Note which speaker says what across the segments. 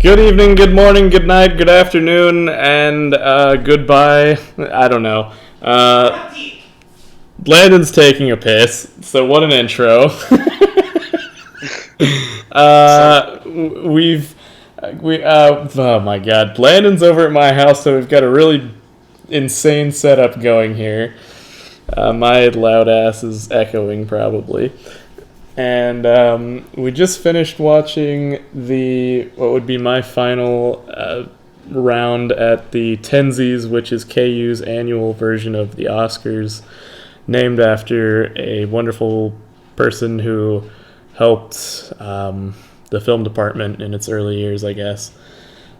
Speaker 1: Good evening, good morning, good night, good afternoon, and goodbye. I don't know. Landon's taking a piss, so what an intro. Oh my god. Landon's over at my house, so we've got a really insane setup going here. My loud ass is echoing, probably. And we just finished watching what would be my final round at the Tenzies, which is KU's annual version of the Oscars, named after a wonderful person who helped the film department in its early years, I guess.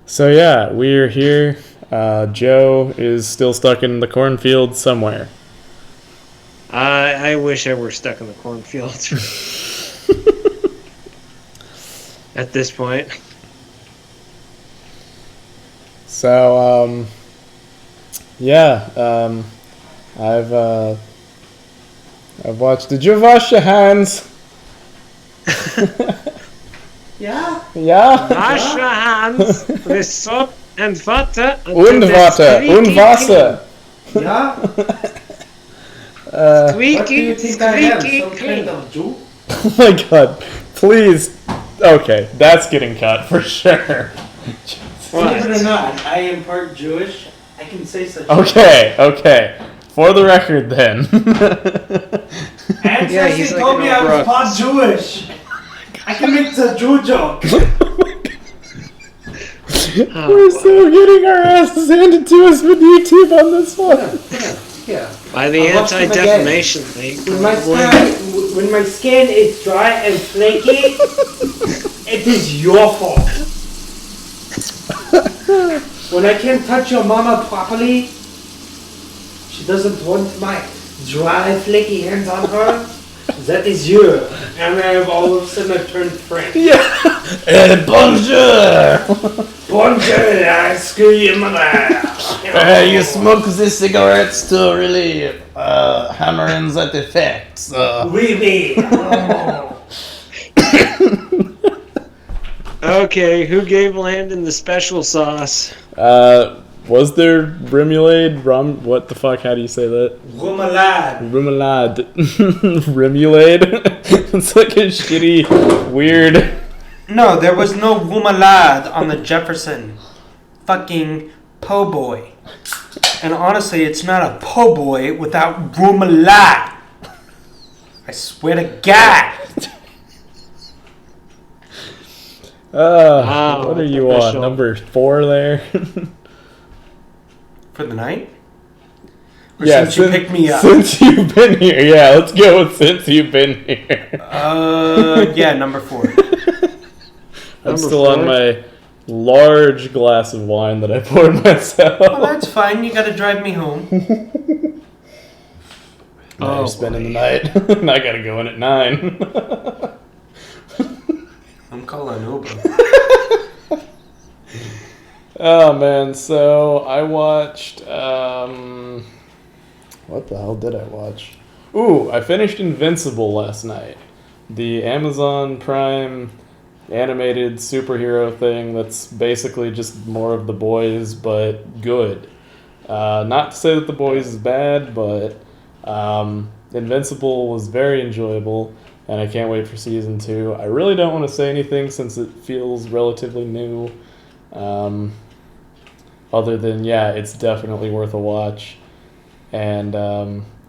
Speaker 1: So yeah, we're here. Joe is still stuck in the cornfield somewhere.
Speaker 2: I wish I were stuck in the cornfields at this point.
Speaker 1: So, I've watched. Did you wash your hands?
Speaker 2: Yeah.
Speaker 1: Yeah.
Speaker 2: Wash your hands with soap and water.
Speaker 1: Und Wasser.
Speaker 3: Yeah.
Speaker 2: Squeaky, squeaky clean.
Speaker 1: Oh my god! Please. Okay, that's getting cut for sure.
Speaker 3: Believe it or not, I am part Jewish. I can say such.
Speaker 1: Okay. For the record, then.
Speaker 3: Ancestry told me I was part Jewish. I can make the Jew joke.
Speaker 1: We're so getting our asses handed to us with YouTube on this one.
Speaker 3: Yeah.
Speaker 2: By the Anti-Defamation League.
Speaker 3: When my skin is dry and flaky, it is your fault. When I can't touch your mama properly, she doesn't want my dry, flaky hands on her. That is you. And then all of a sudden I've turned French.
Speaker 1: Yeah. Bonjour.
Speaker 3: Bonjour, I screw your mother.
Speaker 1: You smoke the cigarettes to really hammer in that effect. So.
Speaker 3: Oui. Oh.
Speaker 2: Okay, who gave Landon the special sauce?
Speaker 1: Was there remoulade? What the fuck? How do you say that?
Speaker 3: Remoulade.
Speaker 1: Remoulade? It's like a shitty, weird...
Speaker 3: No, there was no remoulade on the Jefferson fucking po' boy. And honestly, it's not a po' boy without remoulade. I swear to God.
Speaker 1: What are you on? Number 4 there?
Speaker 3: For the night? Or
Speaker 1: yeah,
Speaker 3: since you picked me up?
Speaker 1: Since you've been here. Yeah, let's go with since you've been here.
Speaker 3: Yeah, number 4.
Speaker 1: I'm still on my large glass of wine that I poured myself.
Speaker 3: Oh, that's fine. You gotta drive me home.
Speaker 1: Now you're spending the night. And I gotta go in at 9.
Speaker 3: I'm calling Uber.
Speaker 1: Oh man, so I watched what the hell did I watch? I finished Invincible last night. The Amazon Prime animated superhero thing that's basically just more of The Boys but good. Not to say that The Boys is bad, but Invincible was very enjoyable. And I can't wait for season 2. I really don't want to say anything since it feels relatively new. Other than, it's definitely worth a watch. And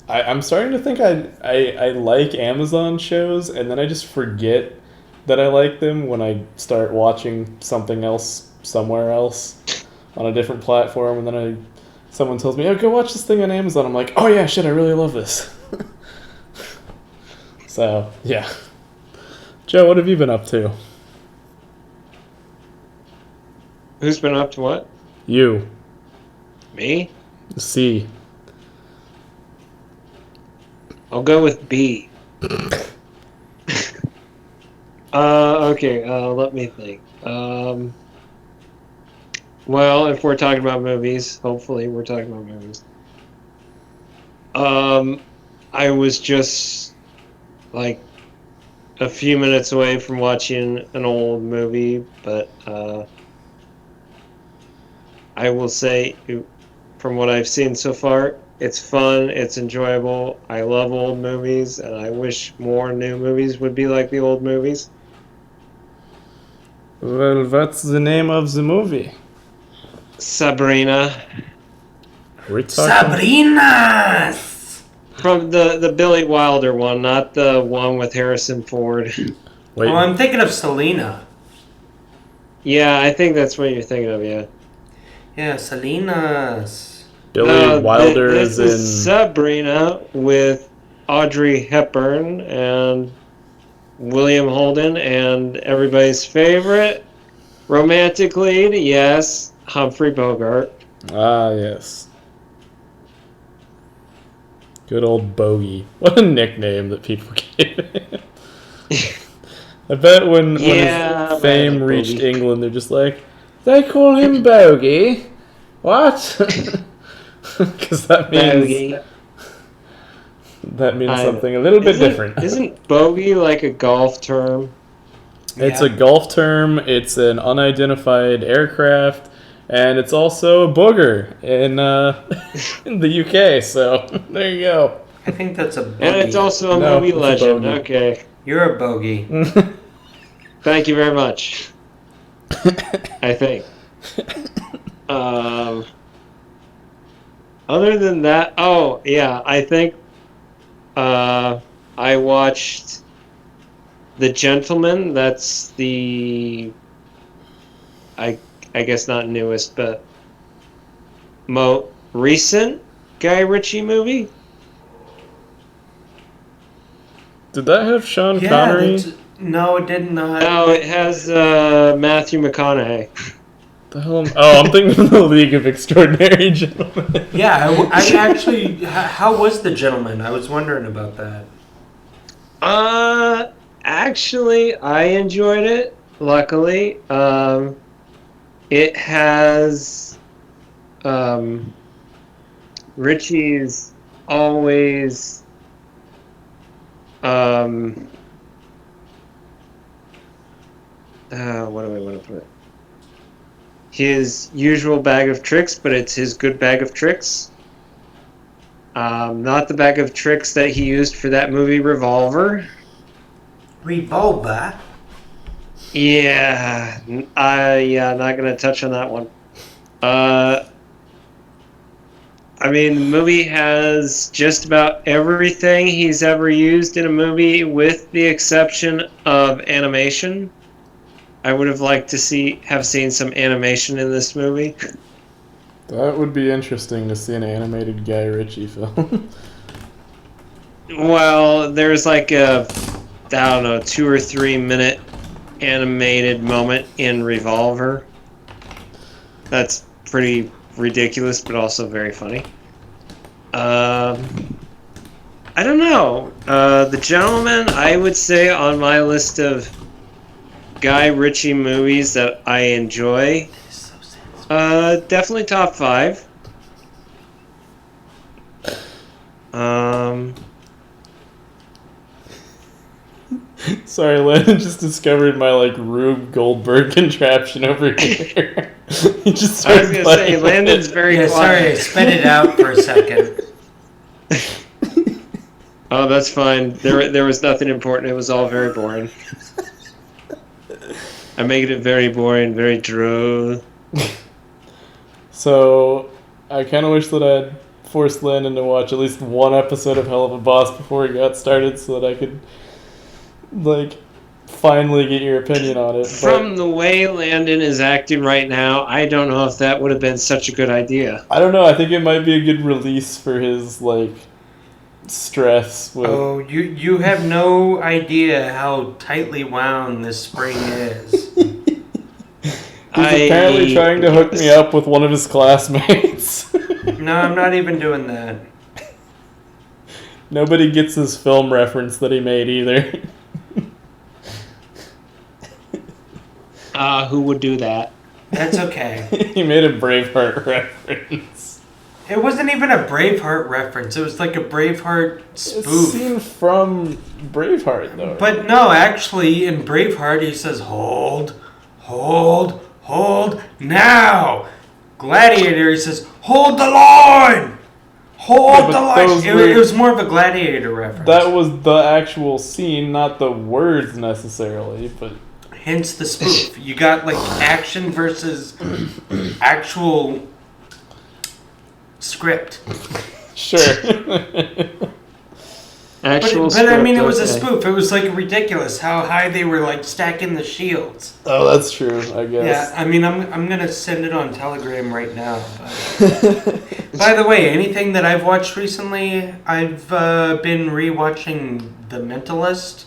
Speaker 1: I'm starting to think I like Amazon shows, and then I just forget that I like them when I start watching something else somewhere else on a different platform. And then someone tells me, go watch this thing on Amazon. I'm like, oh yeah, shit, I really love this. So, yeah. Joe, what have you been up to?
Speaker 2: Who's been up to what?
Speaker 1: You.
Speaker 2: Me?
Speaker 1: C.
Speaker 2: I'll go with B. Okay, let me think. Well, if we're talking about movies, hopefully we're talking about movies. I was just like a few minutes away from watching an old movie, but I will say, from what I've seen so far, it's fun, it's enjoyable. I love old movies, and I wish more new movies would be like the old movies.
Speaker 1: Well, what's the name of the movie?
Speaker 2: Sabrina.
Speaker 1: Are we talking?
Speaker 3: Sabrina!
Speaker 2: From the Billy Wilder one, not the one with Harrison Ford.
Speaker 1: Wait,
Speaker 3: Oh, I'm thinking of Selena.
Speaker 2: Yeah, I think that's what you're thinking of, yeah.
Speaker 3: Yeah, Selena's.
Speaker 1: Billy Wilder
Speaker 2: this
Speaker 1: is
Speaker 2: is
Speaker 1: in.
Speaker 2: Sabrina with Audrey Hepburn and William Holden and everybody's favorite romantic lead, yes, Humphrey Bogart.
Speaker 1: Ah, yes. Good old Bogey. What a nickname that people gave him. I bet when
Speaker 2: Yeah,
Speaker 1: his fame
Speaker 2: man,
Speaker 1: reached
Speaker 2: Bogey.
Speaker 1: England, they're just like, they call him Bogey. What? Because that means
Speaker 2: Bogey.
Speaker 1: something a little bit different.
Speaker 2: Isn't bogey like a golf term?
Speaker 1: It's
Speaker 3: Yeah.
Speaker 1: a golf term. It's an unidentified aircraft, and it's also a booger in in the UK. So there you go.
Speaker 3: I think that's a bogey.
Speaker 2: And it's also a
Speaker 1: No,
Speaker 2: movie
Speaker 1: it's a
Speaker 2: legend.
Speaker 1: bogey.
Speaker 2: Okay.
Speaker 3: You're a bogey.
Speaker 2: Thank you very much. I think. Other than that, oh yeah, I think I watched The Gentleman. That's the I guess not newest, but recent Guy Ritchie movie.
Speaker 1: Did that have Sean Connery?
Speaker 3: No, it did not.
Speaker 2: No, it has Matthew McConaughey.
Speaker 1: The hell I'm thinking of the League of Extraordinary Gentlemen.
Speaker 3: Yeah, I actually. How was The Gentleman? I was wondering about that.
Speaker 2: Actually, I enjoyed it. Luckily, it has Richie's always what do I want to put it? His usual bag of tricks, but it's his good bag of tricks. Not the bag of tricks that he used for that movie Revolver.
Speaker 3: Revolver?
Speaker 2: Yeah, not gonna touch on that one. I mean, the movie has just about everything he's ever used in a movie, with the exception of animation. I would have liked to have seen some animation in this movie.
Speaker 1: That would be interesting to see an animated Guy Ritchie film.
Speaker 2: Well, there's like a, I don't know, 2 or 3 minute animated moment in Revolver. That's pretty ridiculous, but also very funny. I don't know. The Gentleman, I would say on my list of Guy Ritchie movies that I enjoy, definitely top 5.
Speaker 1: Sorry, Landon just discovered my Rube Goldberg contraption over here. He just
Speaker 2: I was
Speaker 1: started
Speaker 2: gonna say,
Speaker 1: playing with
Speaker 2: Landon's
Speaker 1: it.
Speaker 2: very
Speaker 3: Yeah, sorry, I
Speaker 2: quiet.
Speaker 3: spit it out for a second.
Speaker 2: Oh, that's fine. There was nothing important. It was all very boring. I made it very boring, very droll.
Speaker 1: So, I kind of wish that I'd forced Landon to watch at least one episode of Hell of a Boss before he got started so that I could, finally get your opinion on it.
Speaker 2: From the way Landon is acting right now, I don't know if that would have been such a good idea.
Speaker 1: I don't know, I think it might be a good release for his, stress with...
Speaker 3: Oh, you have no idea how tightly wound this spring is.
Speaker 1: He's apparently trying to hook me up with one of his classmates.
Speaker 3: No, I'm not even doing that.
Speaker 1: Nobody gets his film reference that he made either.
Speaker 2: Who would do that?
Speaker 3: That's okay.
Speaker 1: He made a Braveheart reference.
Speaker 3: It wasn't even a Braveheart reference. It was like a Braveheart
Speaker 1: It's a
Speaker 3: spoof.
Speaker 1: scene from Braveheart, though.
Speaker 3: But no, actually, in Braveheart, he says, hold, hold, hold, now! Gladiator, he says, "Hold the line! Hold the line!" It was more of a Gladiator reference.
Speaker 1: That was the actual scene, not the words necessarily, but...
Speaker 3: Hence the spoof. You got, like, action versus actual script.
Speaker 1: Sure.
Speaker 3: But I mean, it was a spoof. It was like ridiculous how high they were like stacking the shields.
Speaker 1: Oh, that's true. I guess.
Speaker 3: Yeah, I mean, I'm gonna send it on Telegram right now. But. By the way, anything that I've watched recently, I've been rewatching The Mentalist,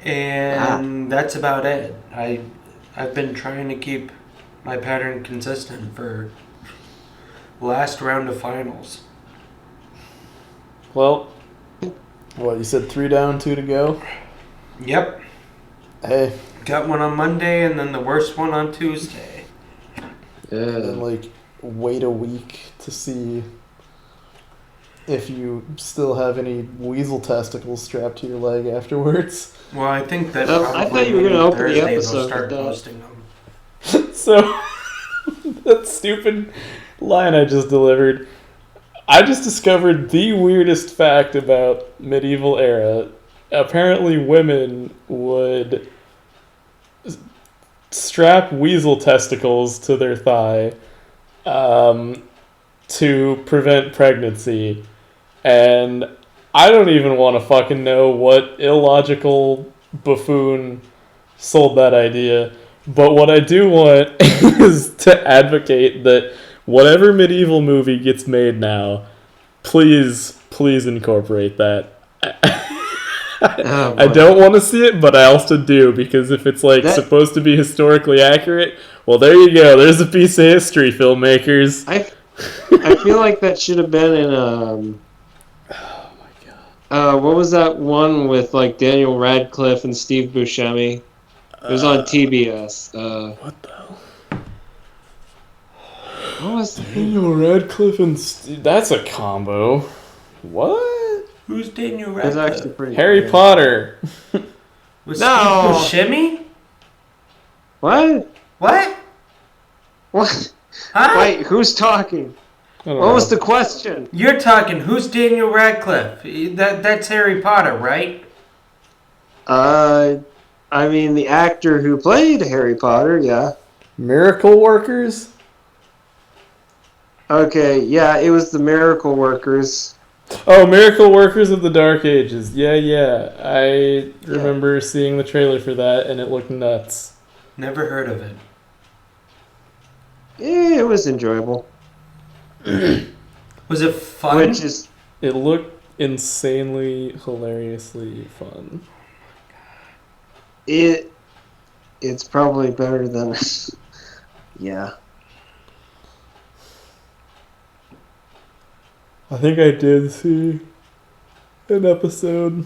Speaker 3: and that's about it. I've been trying to keep my pattern consistent for last round of finals.
Speaker 1: Well. What, you said 3 down, 2 to go?
Speaker 3: Yep.
Speaker 1: Hey.
Speaker 3: Got one on Monday and then the worst one on Tuesday.
Speaker 1: Yeah. And like, wait a week to see if you still have any weasel testicles strapped to your leg afterwards.
Speaker 3: Well, I think that
Speaker 2: I thought you were going to open the episode
Speaker 3: start
Speaker 2: with
Speaker 3: posting them.
Speaker 1: So, that stupid line I just delivered... I just discovered the weirdest fact about medieval era. Apparently women would strap weasel testicles to their thigh to prevent pregnancy. And I don't even want to fucking know what illogical buffoon sold that idea. But what I do want is to advocate that whatever medieval movie gets made now, please incorporate that. I don't want to see it, but I also do, because if it's like supposed to be historically accurate, well, there you go. There's a piece of history, filmmakers.
Speaker 2: I feel like that should have been in
Speaker 1: oh my god.
Speaker 2: What was that one with like Daniel Radcliffe and Steve Buscemi? It was on TBS.
Speaker 1: What the hell?
Speaker 2: What was
Speaker 1: Daniel Radcliffe and that's a combo. What?
Speaker 3: Who's Daniel
Speaker 2: It was
Speaker 3: Radcliffe?
Speaker 2: actually pretty
Speaker 1: Harry
Speaker 2: good.
Speaker 1: Potter.
Speaker 3: Was
Speaker 2: No.
Speaker 3: Steve Buscemi?
Speaker 2: What?
Speaker 3: What?
Speaker 2: What?
Speaker 3: Huh?
Speaker 2: Wait, who's talking? What was the question?
Speaker 3: You're talking. Who's Daniel Radcliffe? That's Harry Potter, right?
Speaker 2: I mean the actor who played Harry Potter, yeah.
Speaker 1: Miracle Workers?
Speaker 2: Okay, yeah, it was the Miracle Workers.
Speaker 1: Oh, Miracle Workers of the Dark Ages. Yeah. I remember seeing the trailer for that, and it looked nuts.
Speaker 3: Never heard of it.
Speaker 2: Yeah, it was enjoyable.
Speaker 3: Was it fun?
Speaker 1: It looked insanely, hilariously fun.
Speaker 2: It's probably better than... yeah.
Speaker 1: I think I did see an episode.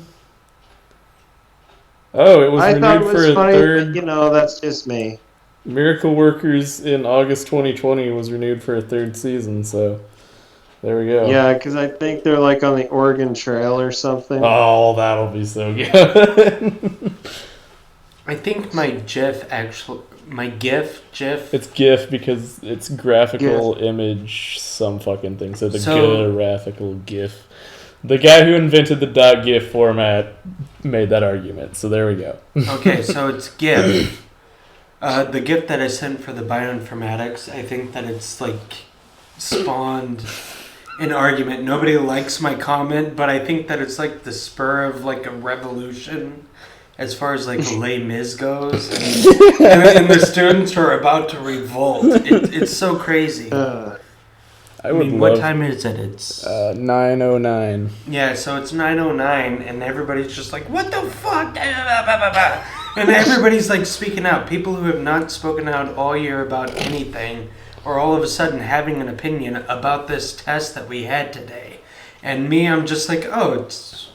Speaker 1: Oh, it was
Speaker 2: I thought
Speaker 1: renewed
Speaker 2: it was
Speaker 1: for a
Speaker 2: funny,
Speaker 1: third.
Speaker 2: but, that's just me.
Speaker 1: Miracle Workers in August 2020 was renewed for a third season, so there we go.
Speaker 2: Yeah, because I think they're like on the Oregon Trail or something.
Speaker 1: Oh, that'll be so good.
Speaker 3: I think my GIF.
Speaker 1: It's GIF because it's graphical image some fucking thing. So the graphical GIF. The guy who invented the .gif format made that argument. So there we go.
Speaker 3: Okay, so it's GIF. The GIF that I sent for the bioinformatics, I think that it's like spawned an argument. Nobody likes my comment, but I think that it's like the spur of like a revolution. As far as like Les Mis goes, and the students are about to revolt. It's so crazy. I mean, what time is it? It's
Speaker 1: 9:09.
Speaker 3: Yeah, so it's 9:09, and everybody's just like, "What the fuck?" And everybody's like speaking out. People who have not spoken out all year about anything, are all of a sudden having an opinion about this test that we had today. And me, I'm just like, oh, it's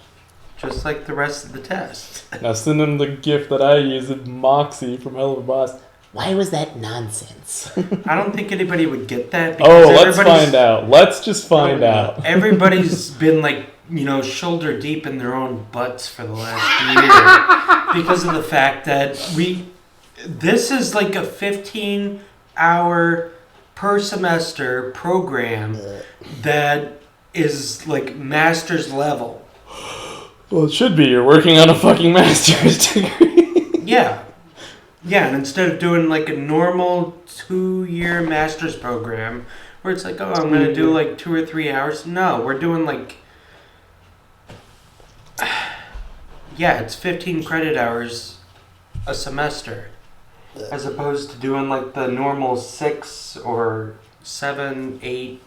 Speaker 3: just like the rest of the test.
Speaker 1: Now send them the gift that I use of Moxie from Hell of a Boss.
Speaker 4: Why was that nonsense?
Speaker 3: I don't think anybody would get that.
Speaker 1: Oh, let's find out. Let's just find out.
Speaker 3: Everybody's been like, shoulder deep in their own butts for the last year because of the fact that this is like a 15-hour per semester program that is like master's level.
Speaker 1: Well, it should be. You're working on a fucking master's degree.
Speaker 3: Yeah. Yeah, and instead of doing like a normal 2-year master's program where it's like, oh, I'm going to do like 2 or 3 hours. No, we're doing like, yeah, it's 15 credit hours a semester as opposed to doing like the normal 6 or 7, 8,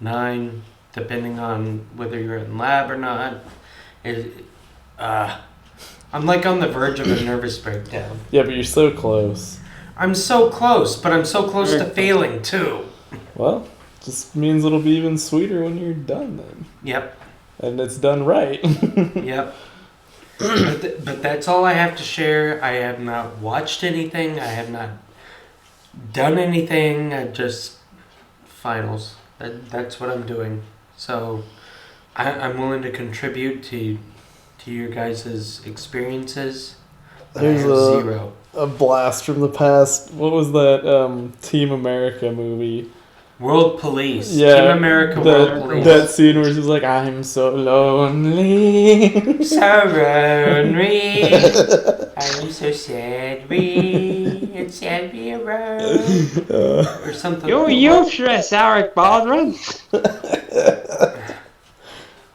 Speaker 3: 9, depending on whether you're in lab or not. I'm like on the verge of a nervous breakdown.
Speaker 1: Yeah, but you're so close.
Speaker 3: I'm so close, but I'm so close to failing too.
Speaker 1: Well, just means it'll be even sweeter when you're done then.
Speaker 3: Yep.
Speaker 1: And it's done right.
Speaker 3: Yep. But that's all I have to share. I have not watched anything. I have not done anything. I just finals. That's what I'm doing. So I'm willing to contribute to your guys' experiences.
Speaker 1: There's
Speaker 3: zero.
Speaker 1: A blast from the past. What was that Team America movie?
Speaker 3: World Police.
Speaker 1: Yeah,
Speaker 3: Team America World Police.
Speaker 1: That scene where she's like, I'm so lonely.
Speaker 3: So lonely. I'm so sad. It's sad be around. Or something.
Speaker 2: You're useless, Eric Baldwin.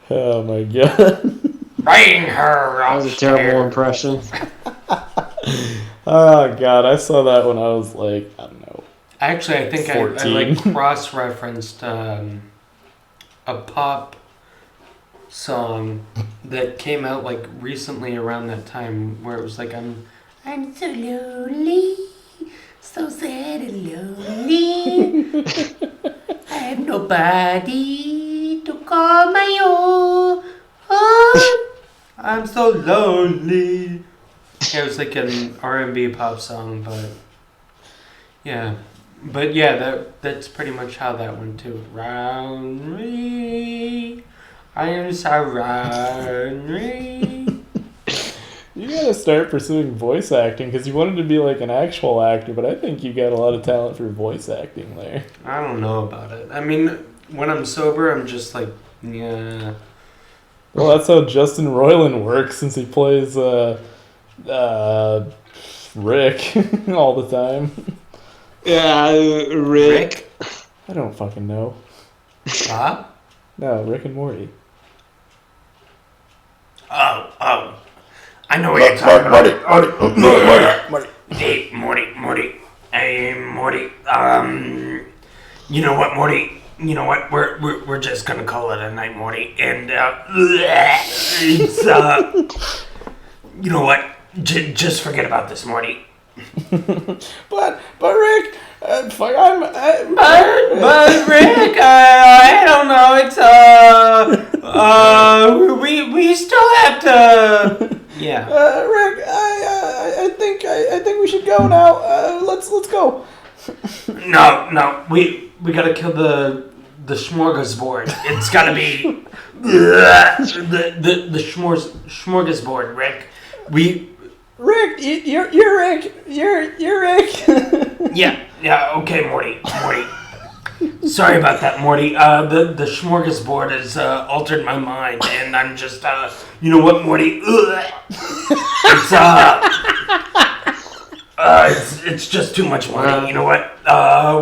Speaker 1: Oh my god.
Speaker 3: Bring her
Speaker 2: That was a terrible impression.
Speaker 1: Oh god, I saw that when I was like, I don't know.
Speaker 3: Actually, I think I
Speaker 1: 14.
Speaker 3: like cross-referenced a pop song that came out like recently around that time where it was like I'm so lonely, so sad and lonely. I have nobody to call my own. I'm so lonely. Yeah, it was like an R&B pop song, but yeah. But yeah, that's pretty much how that went too. Round me, I am so round me.
Speaker 1: You gotta start pursuing voice acting because you wanted to be like an actual actor, but I think you got a lot of talent for voice acting there.
Speaker 3: I don't know about it. I mean, when I'm sober, I'm just like, yeah.
Speaker 1: Well, that's how Justin Roiland works since he plays Rick all the time.
Speaker 2: Yeah, Rick.
Speaker 1: I don't fucking know.
Speaker 3: Huh?
Speaker 1: No, Rick and Morty.
Speaker 3: Oh. I know what you're talking about. Morty. Hey, Morty. Hey, Morty. You know what, Morty? You know what? We're just gonna call it a night, Morty. And it's you know what? Just forget about this, Morty.
Speaker 1: but Rick, fuck,
Speaker 3: But Rick, I don't know. It's we still have to. Yeah.
Speaker 1: Rick, I think we should go now. Let's go.
Speaker 3: No, we gotta kill the smorgasbord. It's gotta be the smorgasbord, Rick.
Speaker 1: Rick, you're Rick. You're Rick.
Speaker 3: Yeah. Okay, Morty. Sorry about that, Morty. The smorgasbord has altered my mind, and I'm just you know what, Morty? It's just too much money. You know what?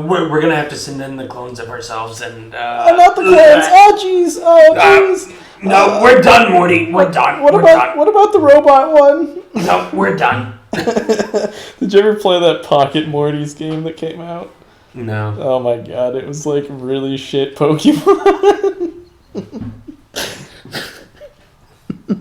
Speaker 3: We're gonna have to send in the clones of ourselves, and
Speaker 1: not the clones. Oh jeez.
Speaker 3: No, we're done, Morty. We're done.
Speaker 1: What about the robot one?
Speaker 3: No, we're done.
Speaker 1: Did you ever play that Pocket Morty's game that came out?
Speaker 3: No.
Speaker 1: Oh my god, it was like really shit Pokemon.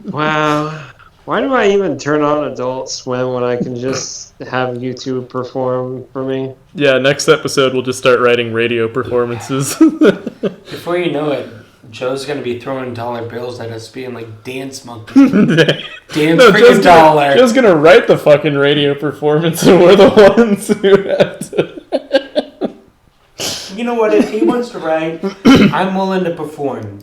Speaker 2: Wow. Why do I even turn on Adult Swim when I can just have YouTube perform for me?
Speaker 1: Yeah, next episode we'll just start writing radio performances.
Speaker 3: Before you know it, Joe's gonna be throwing dollar bills at us, being like dance monkey. Dance freaking dollar.
Speaker 1: Joe's gonna write the fucking radio performance, and we're the ones who have to.
Speaker 3: You know what? If he wants to write, I'm willing to perform.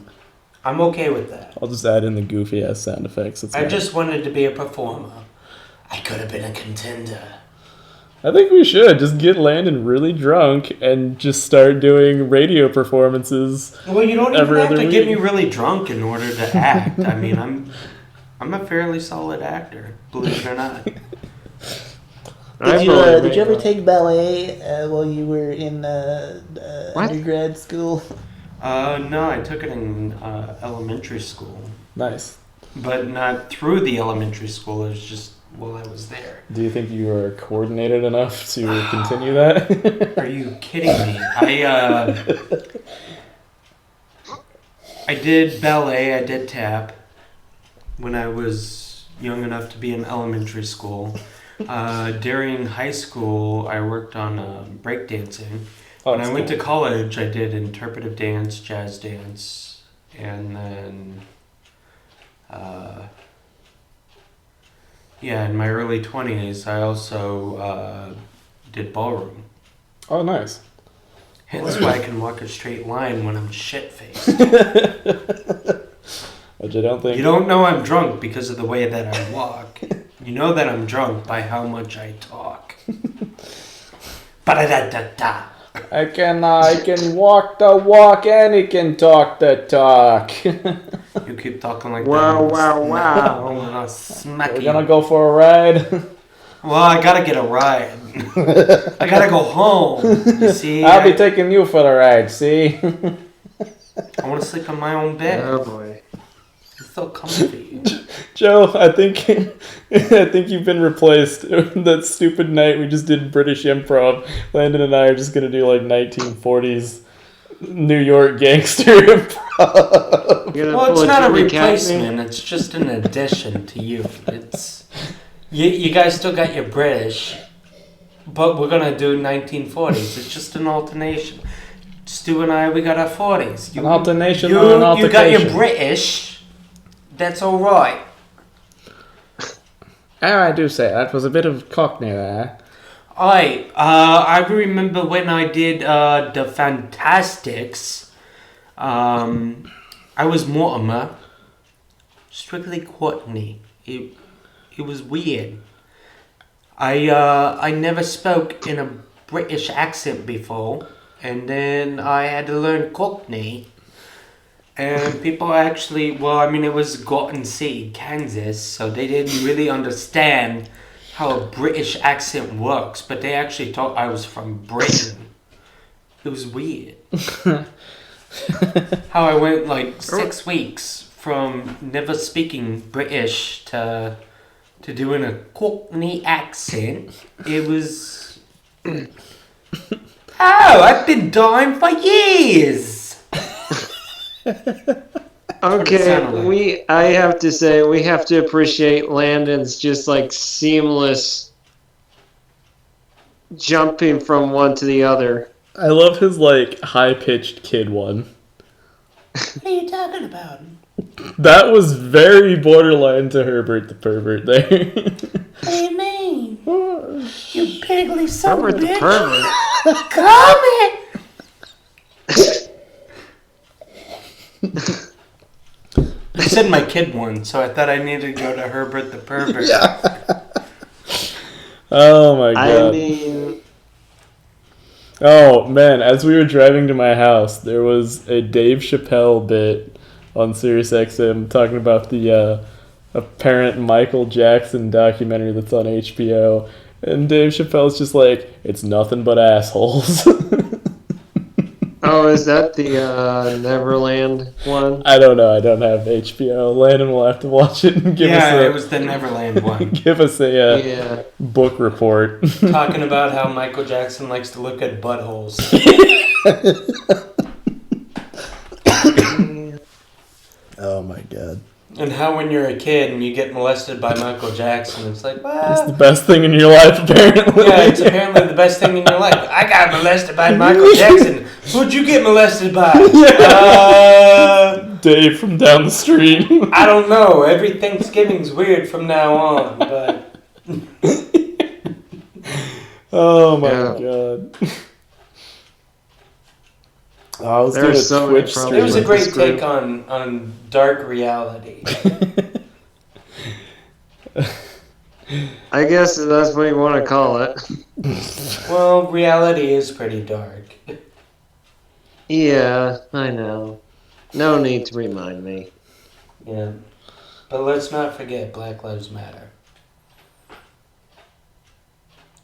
Speaker 3: I'm okay with that.
Speaker 1: I'll just add in the goofy ass sound effects.
Speaker 3: I just wanted to be a performer. I could have been a contender.
Speaker 1: I think we should just get Landon really drunk and just start doing radio performances.
Speaker 3: Well, you don't even
Speaker 1: Every
Speaker 3: have
Speaker 1: other
Speaker 3: to get me
Speaker 1: week.
Speaker 3: really drunk in order to act. I mean, I'm a fairly solid actor, believe it or not.
Speaker 2: I
Speaker 4: Did
Speaker 2: believe
Speaker 4: you
Speaker 2: it.
Speaker 4: ever take ballet while you were in
Speaker 2: What?
Speaker 4: undergrad school?
Speaker 3: No, I took it in elementary school,
Speaker 1: Nice.
Speaker 3: but not through the elementary school. It was just while I was there.
Speaker 1: Do you think you are coordinated enough to continue that?
Speaker 3: Are you kidding me? I did ballet. I did tap when I was young enough to be in elementary school. During high school, I worked on breakdancing. When I went to college, I did interpretive dance, jazz dance, and then, in my early 20s, I also did ballroom.
Speaker 1: Oh, nice.
Speaker 3: Hence why I can walk a straight line when I'm shit-faced.
Speaker 1: Which I don't think.
Speaker 3: You don't know I'm drunk because of the way that I walk. You know that I'm drunk by how much I talk. Ba-da-da-da-da.
Speaker 1: I can walk the walk and he can talk the talk.
Speaker 3: You keep talking like
Speaker 2: Wow,
Speaker 3: that.
Speaker 2: wow, wow.
Speaker 3: I'm gonna smack
Speaker 1: We're
Speaker 3: you.
Speaker 1: gonna go for a ride.
Speaker 3: Well, I gotta get a ride. I gotta go home. You see?
Speaker 1: I'll be taking you for the ride, see?
Speaker 3: I want to sleep in my own bed.
Speaker 2: Oh boy.
Speaker 3: It's so comfy.
Speaker 1: Joe, I think you've been replaced. That stupid night we just did British improv. Landon and I are just gonna do like 1940s New York gangster improv.
Speaker 3: Well, it's not a replacement. It's just an addition to you. It's you guys still got your British, but we're gonna do 1940s. It's just an alternation. Stu and I, we got our 40s.
Speaker 1: An alternation
Speaker 3: you,
Speaker 1: on an
Speaker 3: you
Speaker 1: altercation.
Speaker 3: got your British. That's all right.
Speaker 1: Oh, I do say that was a bit of Cockney there.
Speaker 3: I remember when I did the Fantastics. I was Mortimer. Strictly Courtney. It was weird. I never spoke in a British accent before, and then I had to learn Cockney. And people actually, it was Gorton City, Kansas, so they didn't really understand how a British accent works, but they actually thought I was from Britain. It was weird. How I went like 6 weeks from never speaking British to doing a Cockney accent. It was... Oh, I've been dying for years!
Speaker 2: Okay, I have to say, we have to appreciate Landon's just like seamless jumping from one to the other.
Speaker 1: I love his like high-pitched kid one.
Speaker 4: What are you talking about?
Speaker 1: That was very borderline to Herbert the pervert there.
Speaker 4: What do you mean? You piggly son of a
Speaker 2: Robert the
Speaker 4: bitch.
Speaker 2: pervert.
Speaker 4: Come here!
Speaker 3: I said my kid one, so I thought I needed to go to Herbert the pervert.
Speaker 1: Oh my god.
Speaker 2: I mean,
Speaker 1: Oh man, as we were driving to my house, there was a Dave Chappelle bit on SiriusXM talking about the apparent Michael Jackson documentary that's on HBO. And Dave Chappelle's just like, it's nothing but assholes.
Speaker 2: oh, is that the Neverland one?
Speaker 1: I don't know. I don't have HBO. Landon will have to watch it and give
Speaker 3: it
Speaker 1: us
Speaker 3: was the Neverland one.
Speaker 1: give us a
Speaker 2: Yeah.
Speaker 1: book report.
Speaker 3: Talking about how Michael Jackson likes to look at buttholes.
Speaker 1: Oh my god.
Speaker 3: And how when you're a kid and you get molested by Michael Jackson, it's like,
Speaker 1: It's
Speaker 3: well,
Speaker 1: the best thing in your life, apparently.
Speaker 3: yeah, it's apparently the best thing in your life. I got molested by Michael Jackson. Who'd you get molested by?
Speaker 1: Dave from down the street.
Speaker 3: I don't know. Every Thanksgiving's weird from now on, but
Speaker 1: Oh my
Speaker 2: Yeah.
Speaker 1: god. Oh, I was
Speaker 2: There are
Speaker 1: doing a
Speaker 2: so many
Speaker 1: Twitch
Speaker 2: problems.
Speaker 3: it
Speaker 1: stream.
Speaker 3: was a
Speaker 2: with
Speaker 3: great
Speaker 2: this group.
Speaker 3: take on dark reality.
Speaker 2: I guess that's what you want to call it.
Speaker 3: Well, reality is pretty dark.
Speaker 2: Yeah, I know. No need to remind me.
Speaker 3: Yeah. But let's not forget Black Lives Matter.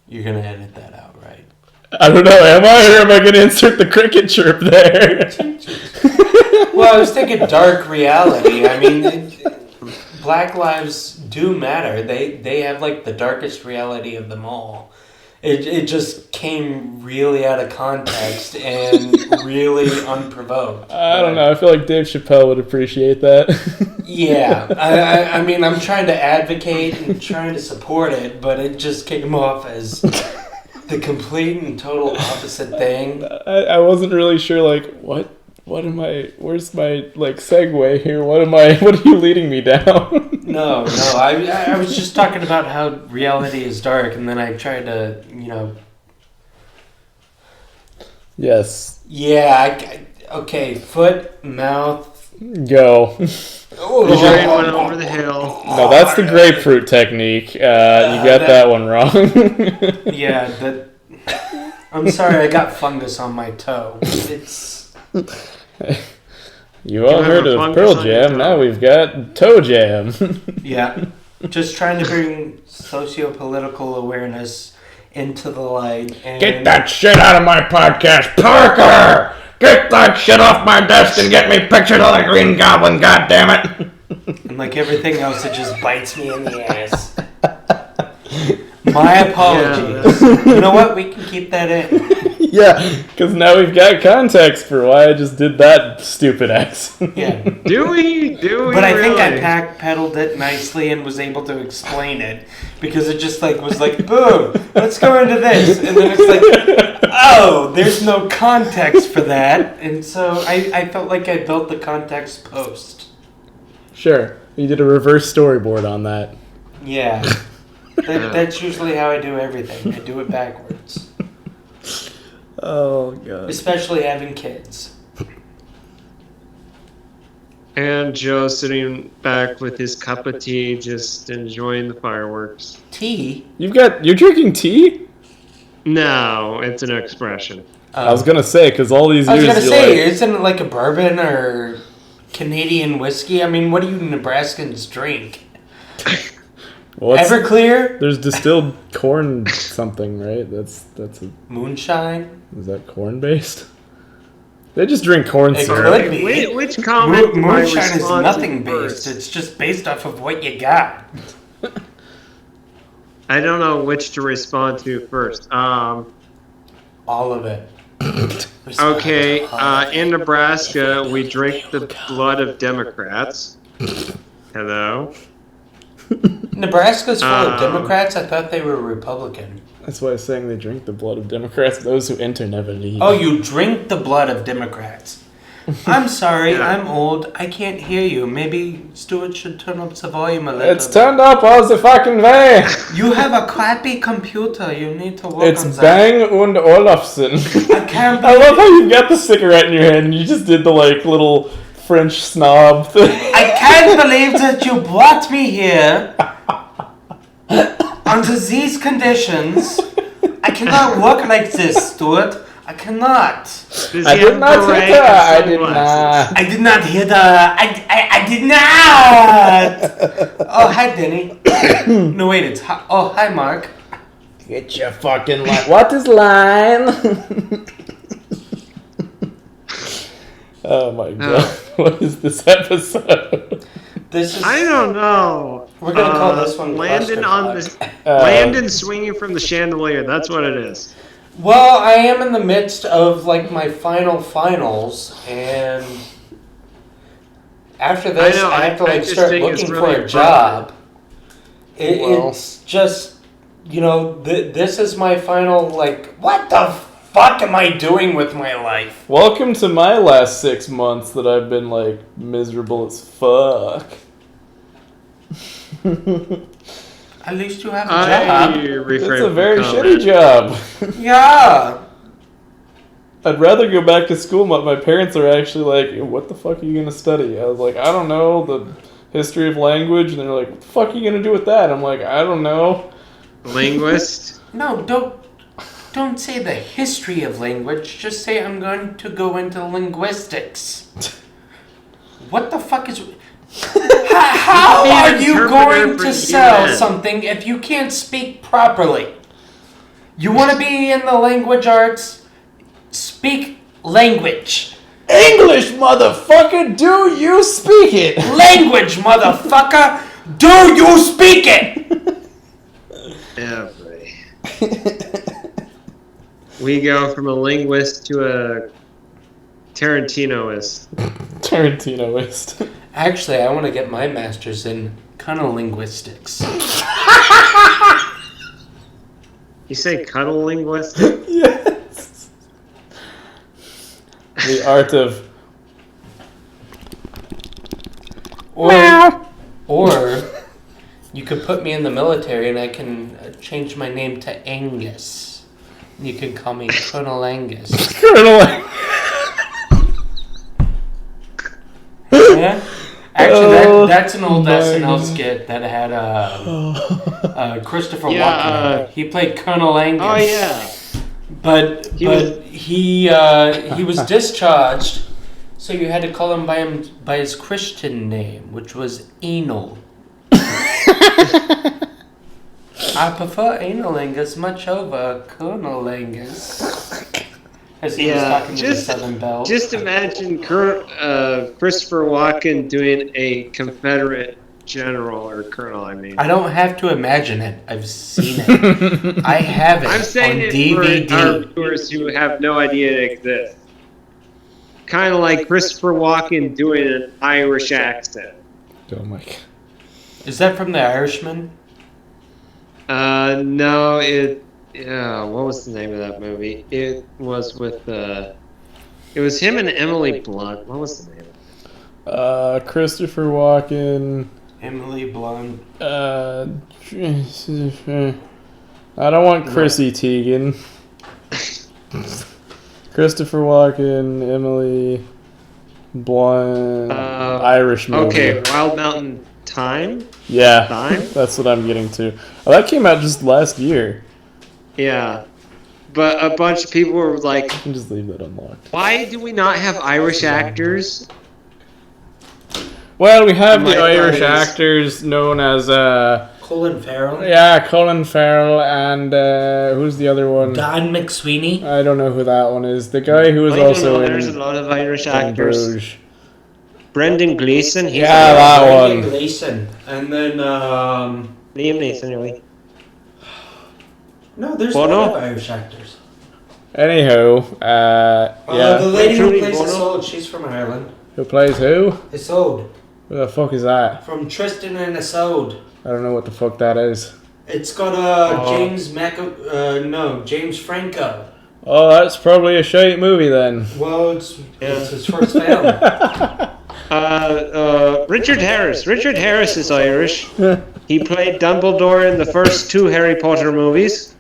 Speaker 3: You're gonna edit that out, right?
Speaker 1: I don't know, am I, or am I going to insert the cricket chirp there?
Speaker 3: Well, I was thinking dark reality. I mean, Black lives do matter. They have like the darkest reality of them all. It just came really out of context and really unprovoked.
Speaker 1: I don't know, I feel like Dave Chappelle would appreciate that.
Speaker 3: Yeah, I mean, I'm trying to advocate and trying to support it, but it just came off as the complete and total opposite thing.
Speaker 1: I wasn't really sure, like, what am I, where's my, like, segue here? What are you leading me down?
Speaker 3: No, I was just talking about how reality is dark, and then I tried to,
Speaker 1: Yes.
Speaker 3: Yeah, okay, foot, mouth.
Speaker 1: Go.
Speaker 2: The train went over the hill.
Speaker 1: No, that's the grapefruit technique. You got that one wrong.
Speaker 3: Yeah, I'm sorry, I got fungus on my toe. It's...
Speaker 1: You all heard of Pearl Jam, now we've got Toe Jam.
Speaker 3: Yeah, just trying to bring socio-political awareness into the light. And
Speaker 1: Get that shit out of my podcast, Parker! Get that shit off my desk and get me pictures of the Green Goblin, goddammit!
Speaker 3: And like everything else, it just bites me in the ass. My apologies. You know what? We can keep that in.
Speaker 1: Yeah, because now we've got context for why I just did that stupid accent.
Speaker 3: Yeah.
Speaker 2: Do we?
Speaker 3: But I think I
Speaker 2: really?
Speaker 3: backpedaled it nicely and was able to explain it because it just was like, boom, let's go into this. And then it's like, oh, there's no context for that. And so I felt like I built the context post.
Speaker 1: Sure, you did a reverse storyboard on that.
Speaker 3: Yeah. That's usually how I do everything. I do it backwards.
Speaker 1: Oh, God.
Speaker 3: Especially having kids.
Speaker 2: And Joe sitting back with his cup of tea, just enjoying the fireworks.
Speaker 3: Tea?
Speaker 1: You're drinking tea?
Speaker 2: No, it's an expression.
Speaker 1: I was gonna say, because all these
Speaker 3: I was
Speaker 1: years
Speaker 3: gonna
Speaker 1: you're
Speaker 3: say,
Speaker 1: like,
Speaker 3: isn't it like a bourbon or Canadian whiskey? I mean, what do you Nebraskans drink?
Speaker 1: well,
Speaker 3: Everclear?
Speaker 1: there's distilled corn something, right? That's
Speaker 3: Moonshine?
Speaker 1: is that corn based? They just drink corn
Speaker 3: It
Speaker 1: syrup.
Speaker 3: could be.
Speaker 2: Which comment? do I
Speaker 3: Moonshine is
Speaker 2: respond to
Speaker 3: nothing
Speaker 2: first?
Speaker 3: based. It's just based off of what you got.
Speaker 2: I don't know which to respond to first.
Speaker 3: All of it.
Speaker 2: Okay, in Nebraska, we drink the blood of Democrats. Hello?
Speaker 3: Nebraska's full of Democrats? I thought they were Republican.
Speaker 1: That's why I was saying they drink the blood of Democrats. Those who enter never leave.
Speaker 3: Oh, you drink the blood of Democrats. I'm sorry,
Speaker 2: Yeah.
Speaker 3: I'm old. I can't hear you. Maybe Stuart should turn up the volume a little
Speaker 1: It's
Speaker 3: bit.
Speaker 1: turned up all the fucking way.
Speaker 3: You have a crappy computer. You need to work
Speaker 1: It's
Speaker 3: on that.
Speaker 1: Bang und Olufsen.
Speaker 3: I can't
Speaker 1: I love
Speaker 3: believe,
Speaker 1: how you've got the cigarette in your hand and you just did the like little French snob thing.
Speaker 3: I can't believe that you brought me here under these conditions. I cannot work like this, Stuart. I cannot.
Speaker 2: Does
Speaker 1: I
Speaker 2: he
Speaker 1: did
Speaker 2: have
Speaker 1: not
Speaker 2: beret
Speaker 1: hit her.
Speaker 2: and
Speaker 1: I did
Speaker 2: sunglasses?
Speaker 1: not.
Speaker 3: I did not hear the. I did not. Oh, hi, Denny. No, wait, it's hi. Oh, hi, Mark.
Speaker 1: Get your fucking line. What is line? Oh my god. What is this episode?
Speaker 3: This is.
Speaker 2: I don't know.
Speaker 3: We're gonna call this one
Speaker 2: Landon on
Speaker 3: Clusterfuck.
Speaker 2: the Landon swinging from the chandelier. That's what it is.
Speaker 3: Well, I am in the midst of like my finals, and after this,
Speaker 2: I know,
Speaker 3: I have to
Speaker 2: I
Speaker 3: like
Speaker 2: just
Speaker 3: start
Speaker 2: think it's
Speaker 3: looking
Speaker 2: really
Speaker 3: for a job.
Speaker 1: Well.
Speaker 3: It's just, this is my final. Like, what the fuck am I doing with my life?
Speaker 1: Welcome to my last 6 months that I've been like miserable as fuck.
Speaker 3: At least you have a
Speaker 2: I
Speaker 3: job.
Speaker 2: refrain
Speaker 1: It's a
Speaker 2: from
Speaker 1: very
Speaker 2: comment.
Speaker 1: shitty job.
Speaker 3: Yeah.
Speaker 1: I'd rather go back to school, but my parents are actually like, what the fuck are you going to study? I was like, I don't know, the history of language. And they're like, what the fuck are you going to do with that? I'm like, I don't know.
Speaker 2: Linguist.
Speaker 3: No, don't say the history of language. Just say I'm going to go into linguistics. What the fuck is... How are you going to sell something if you can't speak properly? You want to be in the language arts? Speak language.
Speaker 1: English, motherfucker, do you speak it?
Speaker 3: Language, motherfucker, do you speak it?
Speaker 2: Yeah, buddy. We go from a linguist to a Tarantinoist.
Speaker 1: Tarantinoist.
Speaker 3: Actually, I want to get my master's in linguistics.
Speaker 2: You say cuddle linguist?
Speaker 1: Yes. The art of...
Speaker 3: Or you could put me in the military and I can change my name to Angus. You can call me Colonel Angus.
Speaker 1: Colonel.
Speaker 3: Yeah? Actually, that's an old SNL skit that had Christopher Walken. He played Colonel Angus.
Speaker 2: Oh yeah.
Speaker 3: But he was discharged, so you had to call him by his Christian name, which was Anal. I prefer Anal Angus much over Colonel Angus. As he was talking to the Southern Belle.
Speaker 2: Just imagine Christopher Walken doing a Confederate general or colonel. I mean,
Speaker 3: I don't have to imagine it. I've seen it. I have it.
Speaker 2: I'm saying
Speaker 3: on
Speaker 2: it
Speaker 3: DVD.
Speaker 2: for our viewers who have no idea it exists. Kind of like Christopher Walken doing an Irish accent.
Speaker 1: Oh my God.
Speaker 3: Is that from The Irishman?
Speaker 2: No, what was the name of that movie? It was with, it was him and Emily Blunt. What was the name?
Speaker 1: Christopher Walken.
Speaker 3: Emily Blunt.
Speaker 1: I don't want Chrissy Teigen. Christopher Walken, Emily Blunt, Irish movie.
Speaker 2: Okay, Wild Mountain Time?
Speaker 1: Yeah,
Speaker 2: Time?
Speaker 1: That's what I'm getting to. Oh, that came out just last year.
Speaker 2: Yeah. But a bunch of people were like,
Speaker 1: You can just leave that unlocked.
Speaker 2: why do we not have Irish actors?
Speaker 1: Well, we have
Speaker 2: My
Speaker 1: the Irish
Speaker 2: buddies.
Speaker 1: actors known as,
Speaker 3: Colin Farrell.
Speaker 1: yeah, Colin Farrell and, who's the other one?
Speaker 3: Don McSweeney.
Speaker 1: I don't know who that one is. The guy who was
Speaker 2: I don't
Speaker 1: also
Speaker 2: know,
Speaker 1: in
Speaker 2: there's a lot of Irish
Speaker 1: in
Speaker 2: actors.
Speaker 1: Bruges.
Speaker 2: Brendan Gleeson, he's
Speaker 1: Yeah, that
Speaker 3: Brendan
Speaker 1: one.
Speaker 3: Gleeson. And then,
Speaker 2: Liam Neeson, really.
Speaker 3: no, there's
Speaker 2: Bono?
Speaker 3: a lot of Irish actors.
Speaker 1: Anyhow,
Speaker 3: The
Speaker 1: yeah.
Speaker 3: lady who
Speaker 2: Trudy
Speaker 3: plays
Speaker 2: Bono?
Speaker 3: Isolde, she's from Ireland.
Speaker 1: Who plays who?
Speaker 3: Isolde.
Speaker 1: Who the fuck is that?
Speaker 3: From Tristan and Isolde.
Speaker 1: I don't know what the fuck that is.
Speaker 3: It's got James Franco.
Speaker 1: Oh, that's probably a shite movie then.
Speaker 3: Well, it's his first film.
Speaker 2: Richard Harris. Richard Harris is Irish. He played Dumbledore in the first 2 Harry Potter movies.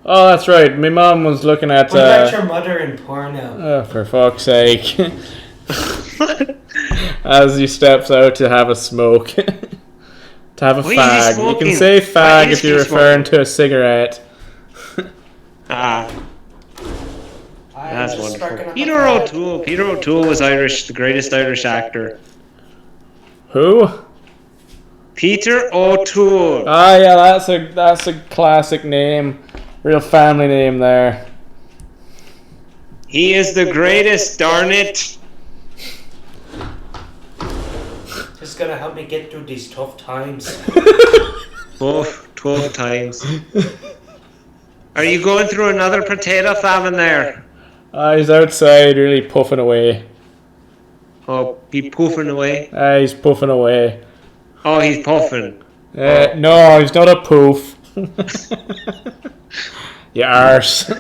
Speaker 1: Oh, that's right. My mom was looking at.
Speaker 3: What about your mother in porno?
Speaker 1: Oh, for fuck's sake! As he steps out to have a smoke, to have a
Speaker 2: Why is he
Speaker 1: fag. You
Speaker 2: smoking?
Speaker 1: can say
Speaker 2: Why
Speaker 1: fag
Speaker 2: is
Speaker 1: if you're
Speaker 2: he
Speaker 1: referring to a cigarette.
Speaker 2: That's
Speaker 3: just
Speaker 2: wonderful.
Speaker 3: sparking up
Speaker 2: Peter
Speaker 3: a fag.
Speaker 2: O'Toole. Peter O'Toole was Irish, the greatest Irish actor.
Speaker 1: Who?
Speaker 2: Peter O'Toole.
Speaker 1: Ah, yeah, that's a classic name, real family name there.
Speaker 2: He is the greatest, darn it.
Speaker 3: Just gonna help me get through these tough times.
Speaker 2: 12 times. Are you going through another potato famine there?
Speaker 1: He's outside, really puffing away.
Speaker 2: Oh, he poofing away?
Speaker 1: He's puffing away.
Speaker 2: Oh, he's puffing.
Speaker 1: No, he's not a poof. You arse.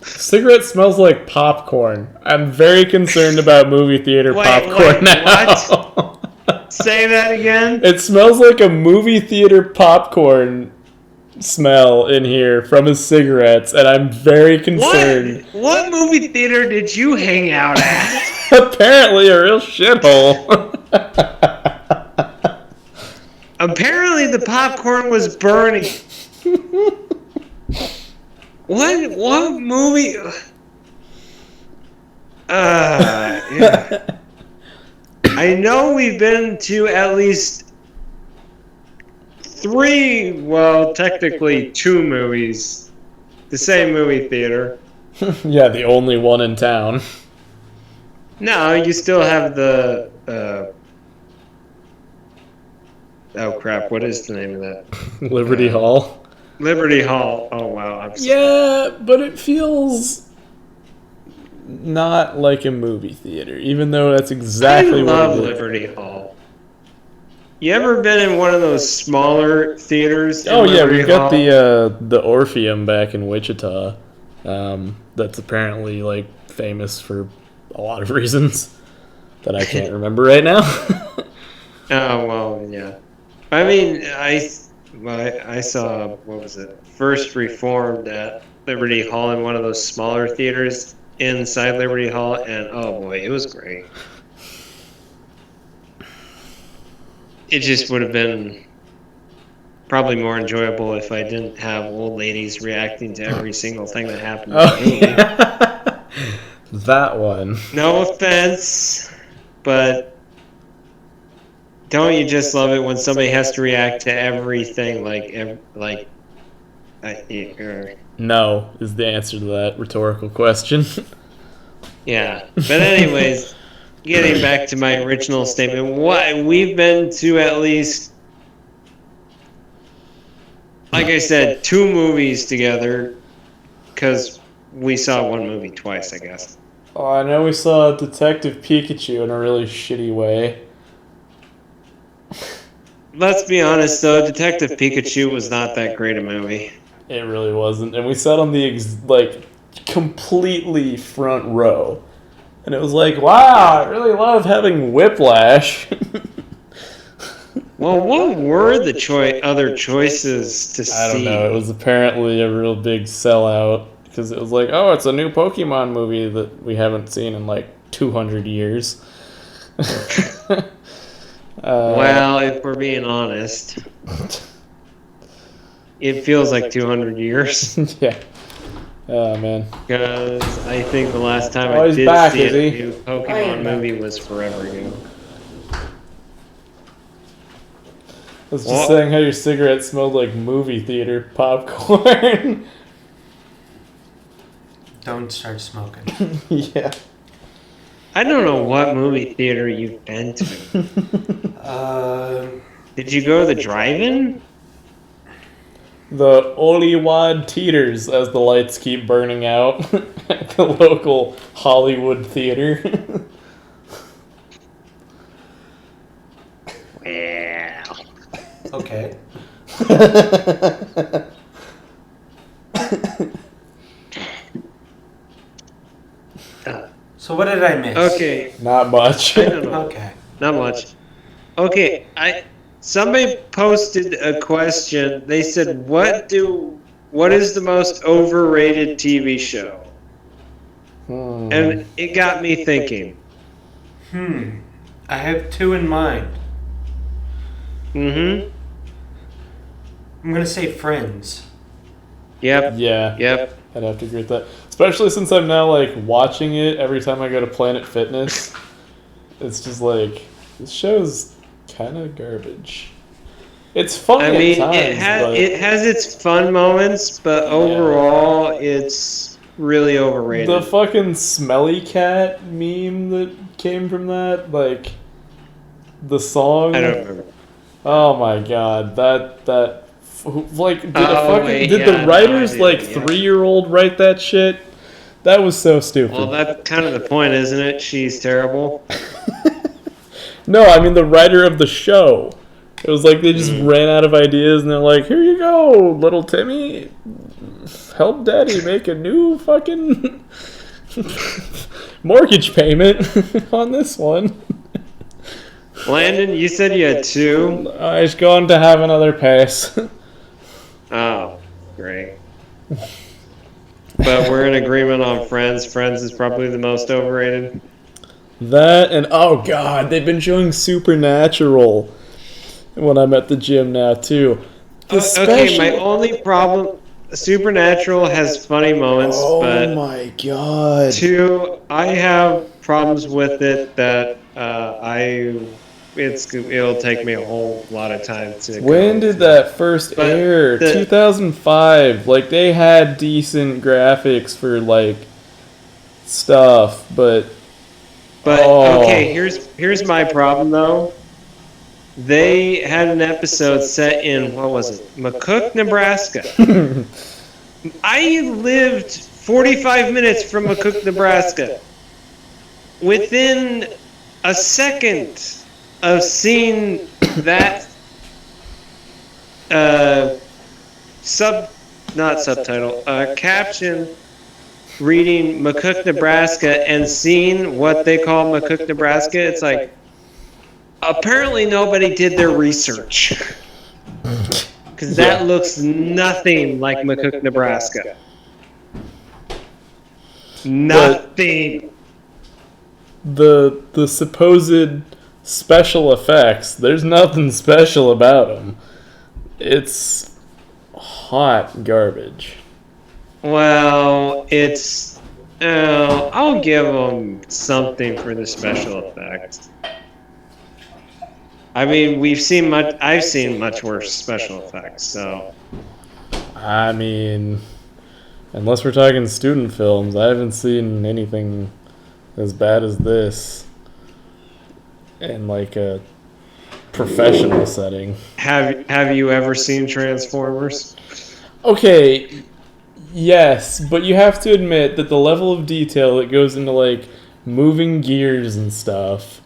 Speaker 1: Cigarette smells like popcorn. I'm very concerned about movie theater popcorn now.
Speaker 2: What? Say that again?
Speaker 1: It smells like a movie theater popcorn smell in here from his cigarettes, and I'm very concerned.
Speaker 2: What movie theater did you hang out at?
Speaker 1: Apparently a real shithole.
Speaker 2: Apparently the popcorn was burning. What movie? Yeah. I know we've been to at least 3, well, technically 2 movies. The same movie theater.
Speaker 1: Yeah, the only one in town.
Speaker 2: No, you still have the, oh crap, what is the name of that?
Speaker 1: Liberty Hall.
Speaker 2: Liberty Hall. Oh wow, I'm sorry.
Speaker 1: Yeah, but it feels not like a movie theater, even though that's exactly
Speaker 2: I
Speaker 1: what
Speaker 2: love
Speaker 1: it is.
Speaker 2: Liberty Hall. You ever been in one of those smaller theaters?
Speaker 1: Oh yeah,
Speaker 2: Liberty
Speaker 1: we've got
Speaker 2: Hall?
Speaker 1: the Orpheum back in Wichita. That's apparently like famous for a lot of reasons that I can't remember right now.
Speaker 2: Oh well, yeah. I mean, I saw, what was it? First Reformed at Liberty Hall in one of those smaller theaters inside Liberty Hall, and oh boy, it was great. It just would have been probably more enjoyable if I didn't have old ladies reacting to every single thing that happened in the movie.
Speaker 1: Yeah. That one.
Speaker 2: No offense, but don't you just love it when somebody has to react to everything
Speaker 1: No is the answer to that rhetorical question.
Speaker 2: yeah. But anyways, getting back to my original statement, we've been to at least, like I said, 2 movies together, because we saw one movie twice, I guess.
Speaker 1: Oh, I know we saw Detective Pikachu in a really shitty way.
Speaker 2: Let's be honest, though, Detective Pikachu was not that great a movie.
Speaker 1: It really wasn't, and we sat on the completely front row, and it was like, wow, I really love having whiplash.
Speaker 2: Well, what were the other choices to see?
Speaker 1: I don't know. It was apparently a real big sellout because it was like, oh, it's a new Pokemon movie that we haven't seen in like 200 years.
Speaker 2: Well, if we're being honest, it feels like 200 years.
Speaker 1: Yeah. Oh, man.
Speaker 2: Because I think the last time
Speaker 1: Oh,
Speaker 2: I
Speaker 1: he's
Speaker 2: did
Speaker 1: back,
Speaker 2: see
Speaker 1: is
Speaker 2: a
Speaker 1: he?
Speaker 2: new Pokemon movie was forever ago.
Speaker 1: I was just saying how your cigarette smelled like movie theater popcorn.
Speaker 3: Don't start smoking.
Speaker 1: Yeah.
Speaker 2: I don't know what movie theater you've been to. Did you go to the drive-in?
Speaker 1: The Oliwad Teeters as the lights keep burning out at the local Hollywood theater.
Speaker 2: Well.
Speaker 3: Okay. So what did I miss?
Speaker 2: Okay.
Speaker 1: Not much.
Speaker 2: I don't know.
Speaker 3: Okay.
Speaker 2: Not much. Okay, somebody posted a question. They said, "What is the most overrated TV show?" And it got me thinking.
Speaker 3: I have 2 in mind.
Speaker 2: Mm-hmm.
Speaker 3: I'm gonna say Friends.
Speaker 2: Yep.
Speaker 1: Yeah.
Speaker 2: Yep.
Speaker 1: I'd have to agree with that. Especially since I'm now like watching it every time I go to Planet Fitness. It's just like, this show's kind of garbage. It's funny
Speaker 2: I mean,
Speaker 1: at times,
Speaker 2: it has its fun moments, but overall, it's really overrated.
Speaker 1: the fucking smelly cat meme that came from that, like the song.
Speaker 2: I don't remember.
Speaker 1: Oh my god, did
Speaker 2: wait,
Speaker 1: the writers
Speaker 2: no, I do,
Speaker 1: 3-year-old write that shit? That was so stupid.
Speaker 2: Well, that's kind of the point, isn't it? She's terrible.
Speaker 1: No, I mean the writer of the show. It was like they just ran out of ideas and they're like, here you go, little Timmy. Help Daddy make a new fucking mortgage payment on this one.
Speaker 2: Landon, you said you had 2.
Speaker 1: I was going to have another pass.
Speaker 2: Oh, great. But we're in agreement on Friends. Friends is probably the most overrated.
Speaker 1: That and oh god, they've been showing Supernatural. when I'm at the gym now too. The
Speaker 2: Okay, my only problem. Supernatural has funny moments,
Speaker 1: Oh
Speaker 2: but
Speaker 1: my god.
Speaker 2: two, I have problems with it that it'll take me a whole lot of time to.
Speaker 1: When
Speaker 2: go
Speaker 1: did
Speaker 2: through.
Speaker 1: that first
Speaker 2: But
Speaker 1: air? 2005. Like they had decent graphics for like stuff, but
Speaker 2: okay, here's my problem though. They had an episode set in what was it? McCook, Nebraska. I lived 45 minutes from McCook, Nebraska. Within a second of seeing that caption reading McCook, Nebraska, and seeing what they call McCook, Nebraska, it's like, apparently nobody did their research. Because that looks nothing like McCook, Nebraska. Nothing.
Speaker 1: The supposed special effects, there's nothing special about them. It's hot garbage.
Speaker 2: Well, it's... I'll give them something for the special effects. I mean, I've seen much worse special effects, so...
Speaker 1: I mean, unless we're talking student films, I haven't seen anything as bad as this in like a professional setting.
Speaker 2: Have you ever seen Transformers?
Speaker 1: Okay, yes, but you have to admit that the level of detail that goes into like moving gears and stuff,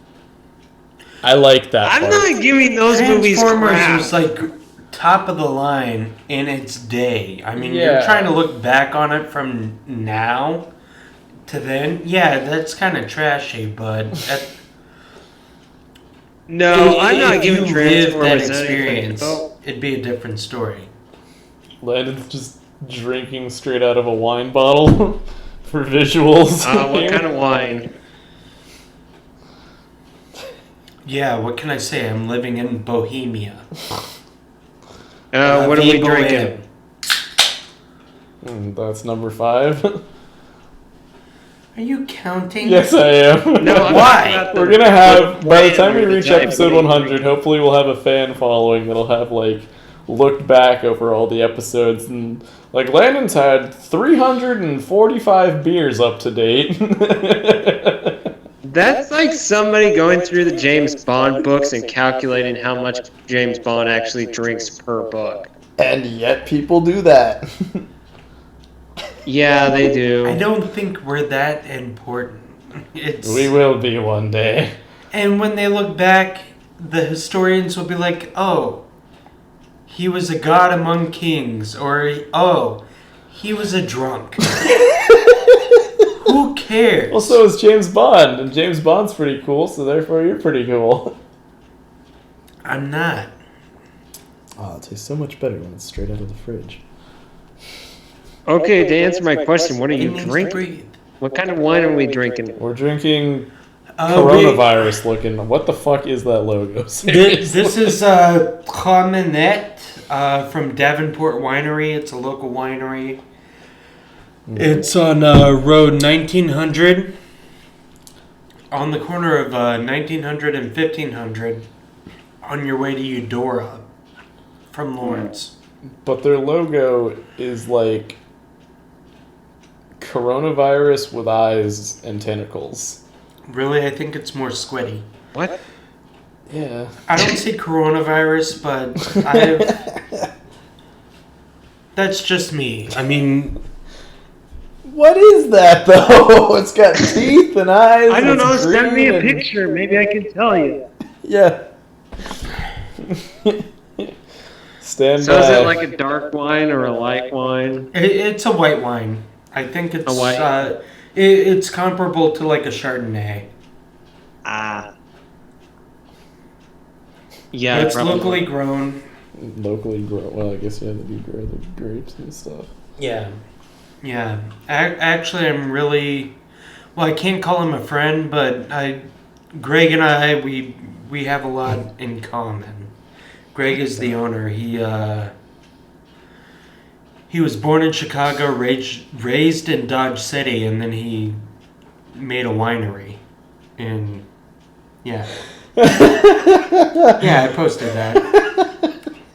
Speaker 1: I like that
Speaker 2: I'm
Speaker 1: part.
Speaker 2: not giving those movies
Speaker 3: Transformers
Speaker 2: crap.
Speaker 3: was like top of the line in its day. I mean,
Speaker 1: Yeah.
Speaker 3: you're trying to look back on it from now to then. Yeah, that's kind of trashy, but
Speaker 2: No, I'm not
Speaker 3: if
Speaker 2: giving
Speaker 3: you lived that
Speaker 2: Transformers anything.
Speaker 3: experience, it'd be a different story.
Speaker 1: Landon's just drinking straight out of a wine bottle for visuals.
Speaker 2: What kind of wine?
Speaker 3: Yeah, what can I say? I'm living in Bohemia.
Speaker 2: What are we
Speaker 3: Vivo
Speaker 2: drinking?
Speaker 1: That's number 5.
Speaker 3: Are you counting?
Speaker 1: Yes, I am.
Speaker 2: No, I'm
Speaker 3: Why?
Speaker 2: talking about the-
Speaker 1: We're gonna have, by the time we
Speaker 2: brand or
Speaker 1: reach
Speaker 2: type.
Speaker 1: episode 100, hopefully we'll have a fan following that'll have, like, looked back over all the episodes and, like, Landon's had 345 beers up to date.
Speaker 2: That's like somebody going through the James Bond books and calculating how much James Bond actually drinks per book.
Speaker 1: And yet people do that.
Speaker 2: Yeah, they do.
Speaker 3: I don't think we're that important. It's
Speaker 1: We will be one day.
Speaker 3: And when they look back, the historians will be like, "Oh, he was a god among kings," or "Oh, he was a drunk." Who cares?
Speaker 1: Well, so is James Bond, and James Bond's pretty cool, so therefore you're pretty cool.
Speaker 3: I'm not.
Speaker 1: Oh, it tastes so much better when it's straight out of the fridge.
Speaker 2: Okay, to answer my question, what are
Speaker 3: It
Speaker 2: you
Speaker 3: needs to
Speaker 2: drinking?
Speaker 3: breathe.
Speaker 2: What kind of wine are we drinking?
Speaker 1: We're drinking
Speaker 3: We-
Speaker 1: coronavirus looking. What the fuck is that logo?
Speaker 3: This is Claminette from Davenport Winery. It's a local winery. It's on Road 1900, on the corner of 1900 and 1500, on your way to Eudora from Lawrence.
Speaker 1: But their logo is like coronavirus with eyes and tentacles.
Speaker 3: Really, I think it's more squiddy.
Speaker 2: What?
Speaker 1: Yeah.
Speaker 3: I don't see coronavirus, but that's just me. I mean,
Speaker 1: What is that though? It's got teeth and eyes.
Speaker 2: I don't
Speaker 1: and
Speaker 2: know.
Speaker 1: it's
Speaker 2: Send me
Speaker 1: green
Speaker 2: a
Speaker 1: and-
Speaker 2: picture. Maybe I can tell you.
Speaker 1: Yeah. Stand
Speaker 2: So
Speaker 1: by.
Speaker 2: is it like a dark wine or a light wine?
Speaker 3: it's a white wine. I think it's
Speaker 2: A white?
Speaker 3: it's comparable to like a Chardonnay.
Speaker 2: Ah. Yeah,
Speaker 3: It's
Speaker 2: probably.
Speaker 3: locally grown.
Speaker 1: Locally grow. Well, I guess yeah, they do grow the grapes and stuff.
Speaker 3: Yeah. Yeah. Actually, I'm really... Well, I can't call him a friend, but Greg and I, we have a lot in common. Greg is the owner. He was born in Chicago, raised in Dodge City, and then he made a winery. And yeah. Yeah, I posted that.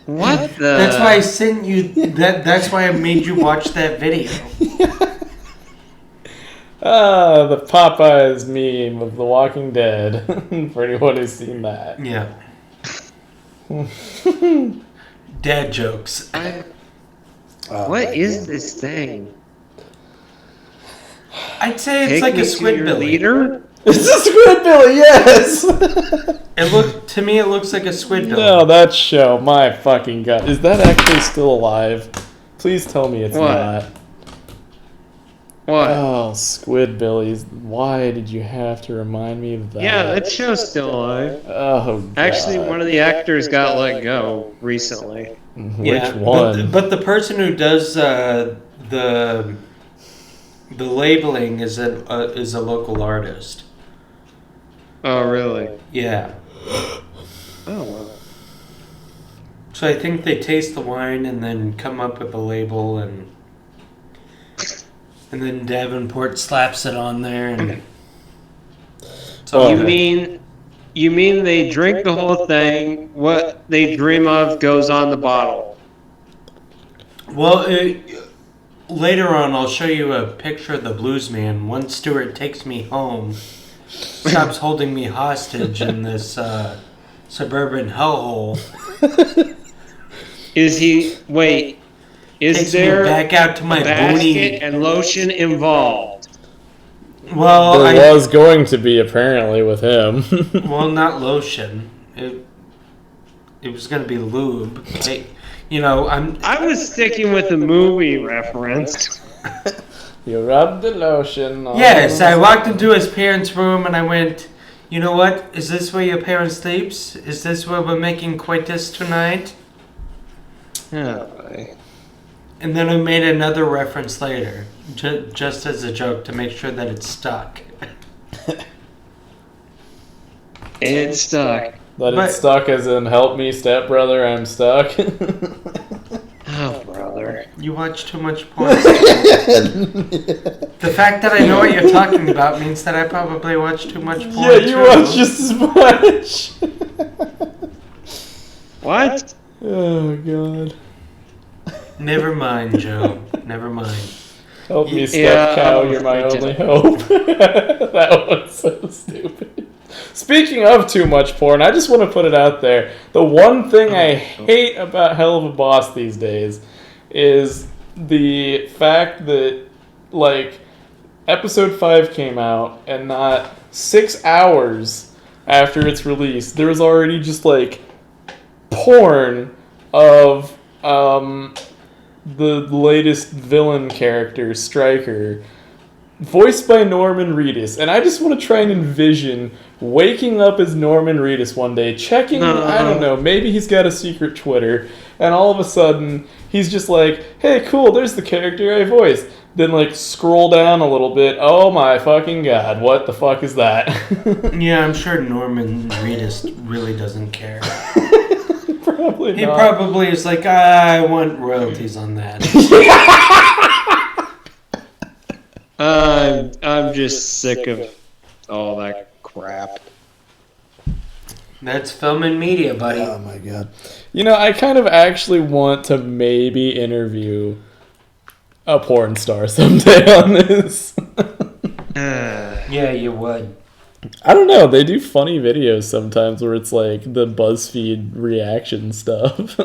Speaker 2: What the?
Speaker 3: That's why I sent you that's why I made you watch that video.
Speaker 1: The Popeyes meme of The Walking Dead. For anyone who's seen that.
Speaker 3: Yeah. Dad jokes.
Speaker 2: What is this thing?
Speaker 3: I'd say it's
Speaker 2: Take
Speaker 3: like
Speaker 2: me
Speaker 3: a
Speaker 2: to
Speaker 3: squid
Speaker 2: your
Speaker 3: billy.
Speaker 2: leader?
Speaker 1: It's a Squidbilly, yes!
Speaker 3: It looks like a squid billy.
Speaker 1: No, that show, my fucking god. Is that actually still alive? Please tell me it's
Speaker 2: What?
Speaker 1: not.
Speaker 2: What?
Speaker 1: Oh, Squidbillies. Why did you have to remind me of that?
Speaker 2: Yeah, that show's still alive.
Speaker 1: Oh, God.
Speaker 2: Actually, one of the actors got let go recently.
Speaker 1: Which one?
Speaker 3: But the person who does the labeling is a local artist.
Speaker 2: Oh, really?
Speaker 3: Yeah.
Speaker 2: Oh, well.
Speaker 3: So I think they taste the wine and then come up with a label and then Davenport slaps it on there and
Speaker 1: Oh,
Speaker 2: You mean they drink the whole thing, what they dream of goes on the bottle?
Speaker 3: well, later on I'll show you a picture of the blues man. Once Stuart takes me home, stops holding me hostage in this suburban hellhole.
Speaker 2: Is
Speaker 3: Takes
Speaker 2: there
Speaker 3: me back out to my
Speaker 2: basket
Speaker 3: booty.
Speaker 2: and lotion involved?
Speaker 3: Well,
Speaker 1: there was going to be, apparently, with him.
Speaker 3: well, not lotion. It was gonna be lube.
Speaker 2: I was sticking with the movie reference.
Speaker 1: You rubbed the lotion on
Speaker 3: Yes, I walked into his parents' room and I went, you know what? Is this where your parents sleeps? Is this where we're making coitus tonight? And then I made another reference later, just as a joke to make sure that it stuck.
Speaker 2: It's stuck.
Speaker 1: But
Speaker 3: But-
Speaker 1: it's stuck as in, help me, stepbrother, I'm stuck.
Speaker 2: Oh, brother.
Speaker 3: You watch too much porn. The fact that I know what you're talking about means that I probably watch too much porn.
Speaker 1: Yeah, you
Speaker 3: too.
Speaker 1: watch just as much.
Speaker 2: What?
Speaker 1: Oh, God.
Speaker 3: Never mind, Joe. Never mind.
Speaker 1: Help me,
Speaker 2: Yeah,
Speaker 1: step cow,
Speaker 2: I'm
Speaker 1: you're my
Speaker 2: afraid
Speaker 1: only hope. That one's so stupid. Speaking of too much porn, I just want to put it out there. The one thing I hate about Hell of a Boss these days is the fact that, like, episode 5 came out, and not 6 hours after its release, there was already just, like, porn of, the latest villain character, Stryker, voiced by Norman Reedus. And I just want to try and envision waking up as Norman Reedus one day, checking, I don't know, maybe he's got a secret Twitter, and all of a sudden, he's just like, hey, cool, there's the character I voiced. Then, like, scroll down a little bit, oh my fucking god, what the fuck is that?
Speaker 3: Yeah, I'm sure Norman Reedus really doesn't care.
Speaker 1: Probably
Speaker 3: He
Speaker 1: not.
Speaker 3: probably is like, I want royalties on that.
Speaker 2: I'm just sick of all that crap.
Speaker 3: That's film and media, buddy.
Speaker 1: Oh my god. You know, I kind of actually want to maybe interview a porn star someday on this.
Speaker 3: Yeah, you would.
Speaker 1: I don't know, they do funny videos sometimes where it's like the BuzzFeed reaction stuff.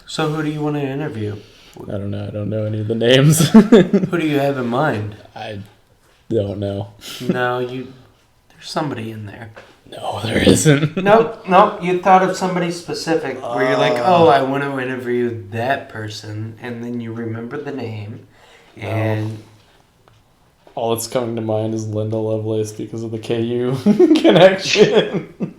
Speaker 3: So who do you want to interview?
Speaker 1: I don't know any of the names.
Speaker 3: Who do you have in mind?
Speaker 1: I don't know.
Speaker 3: No, there's somebody in there.
Speaker 1: No, there isn't.
Speaker 3: Nope, you thought of somebody specific where you're like, oh, I want to interview that person, and then you remember the name, and...
Speaker 1: All that's coming to mind is Linda Lovelace because of the KU connection.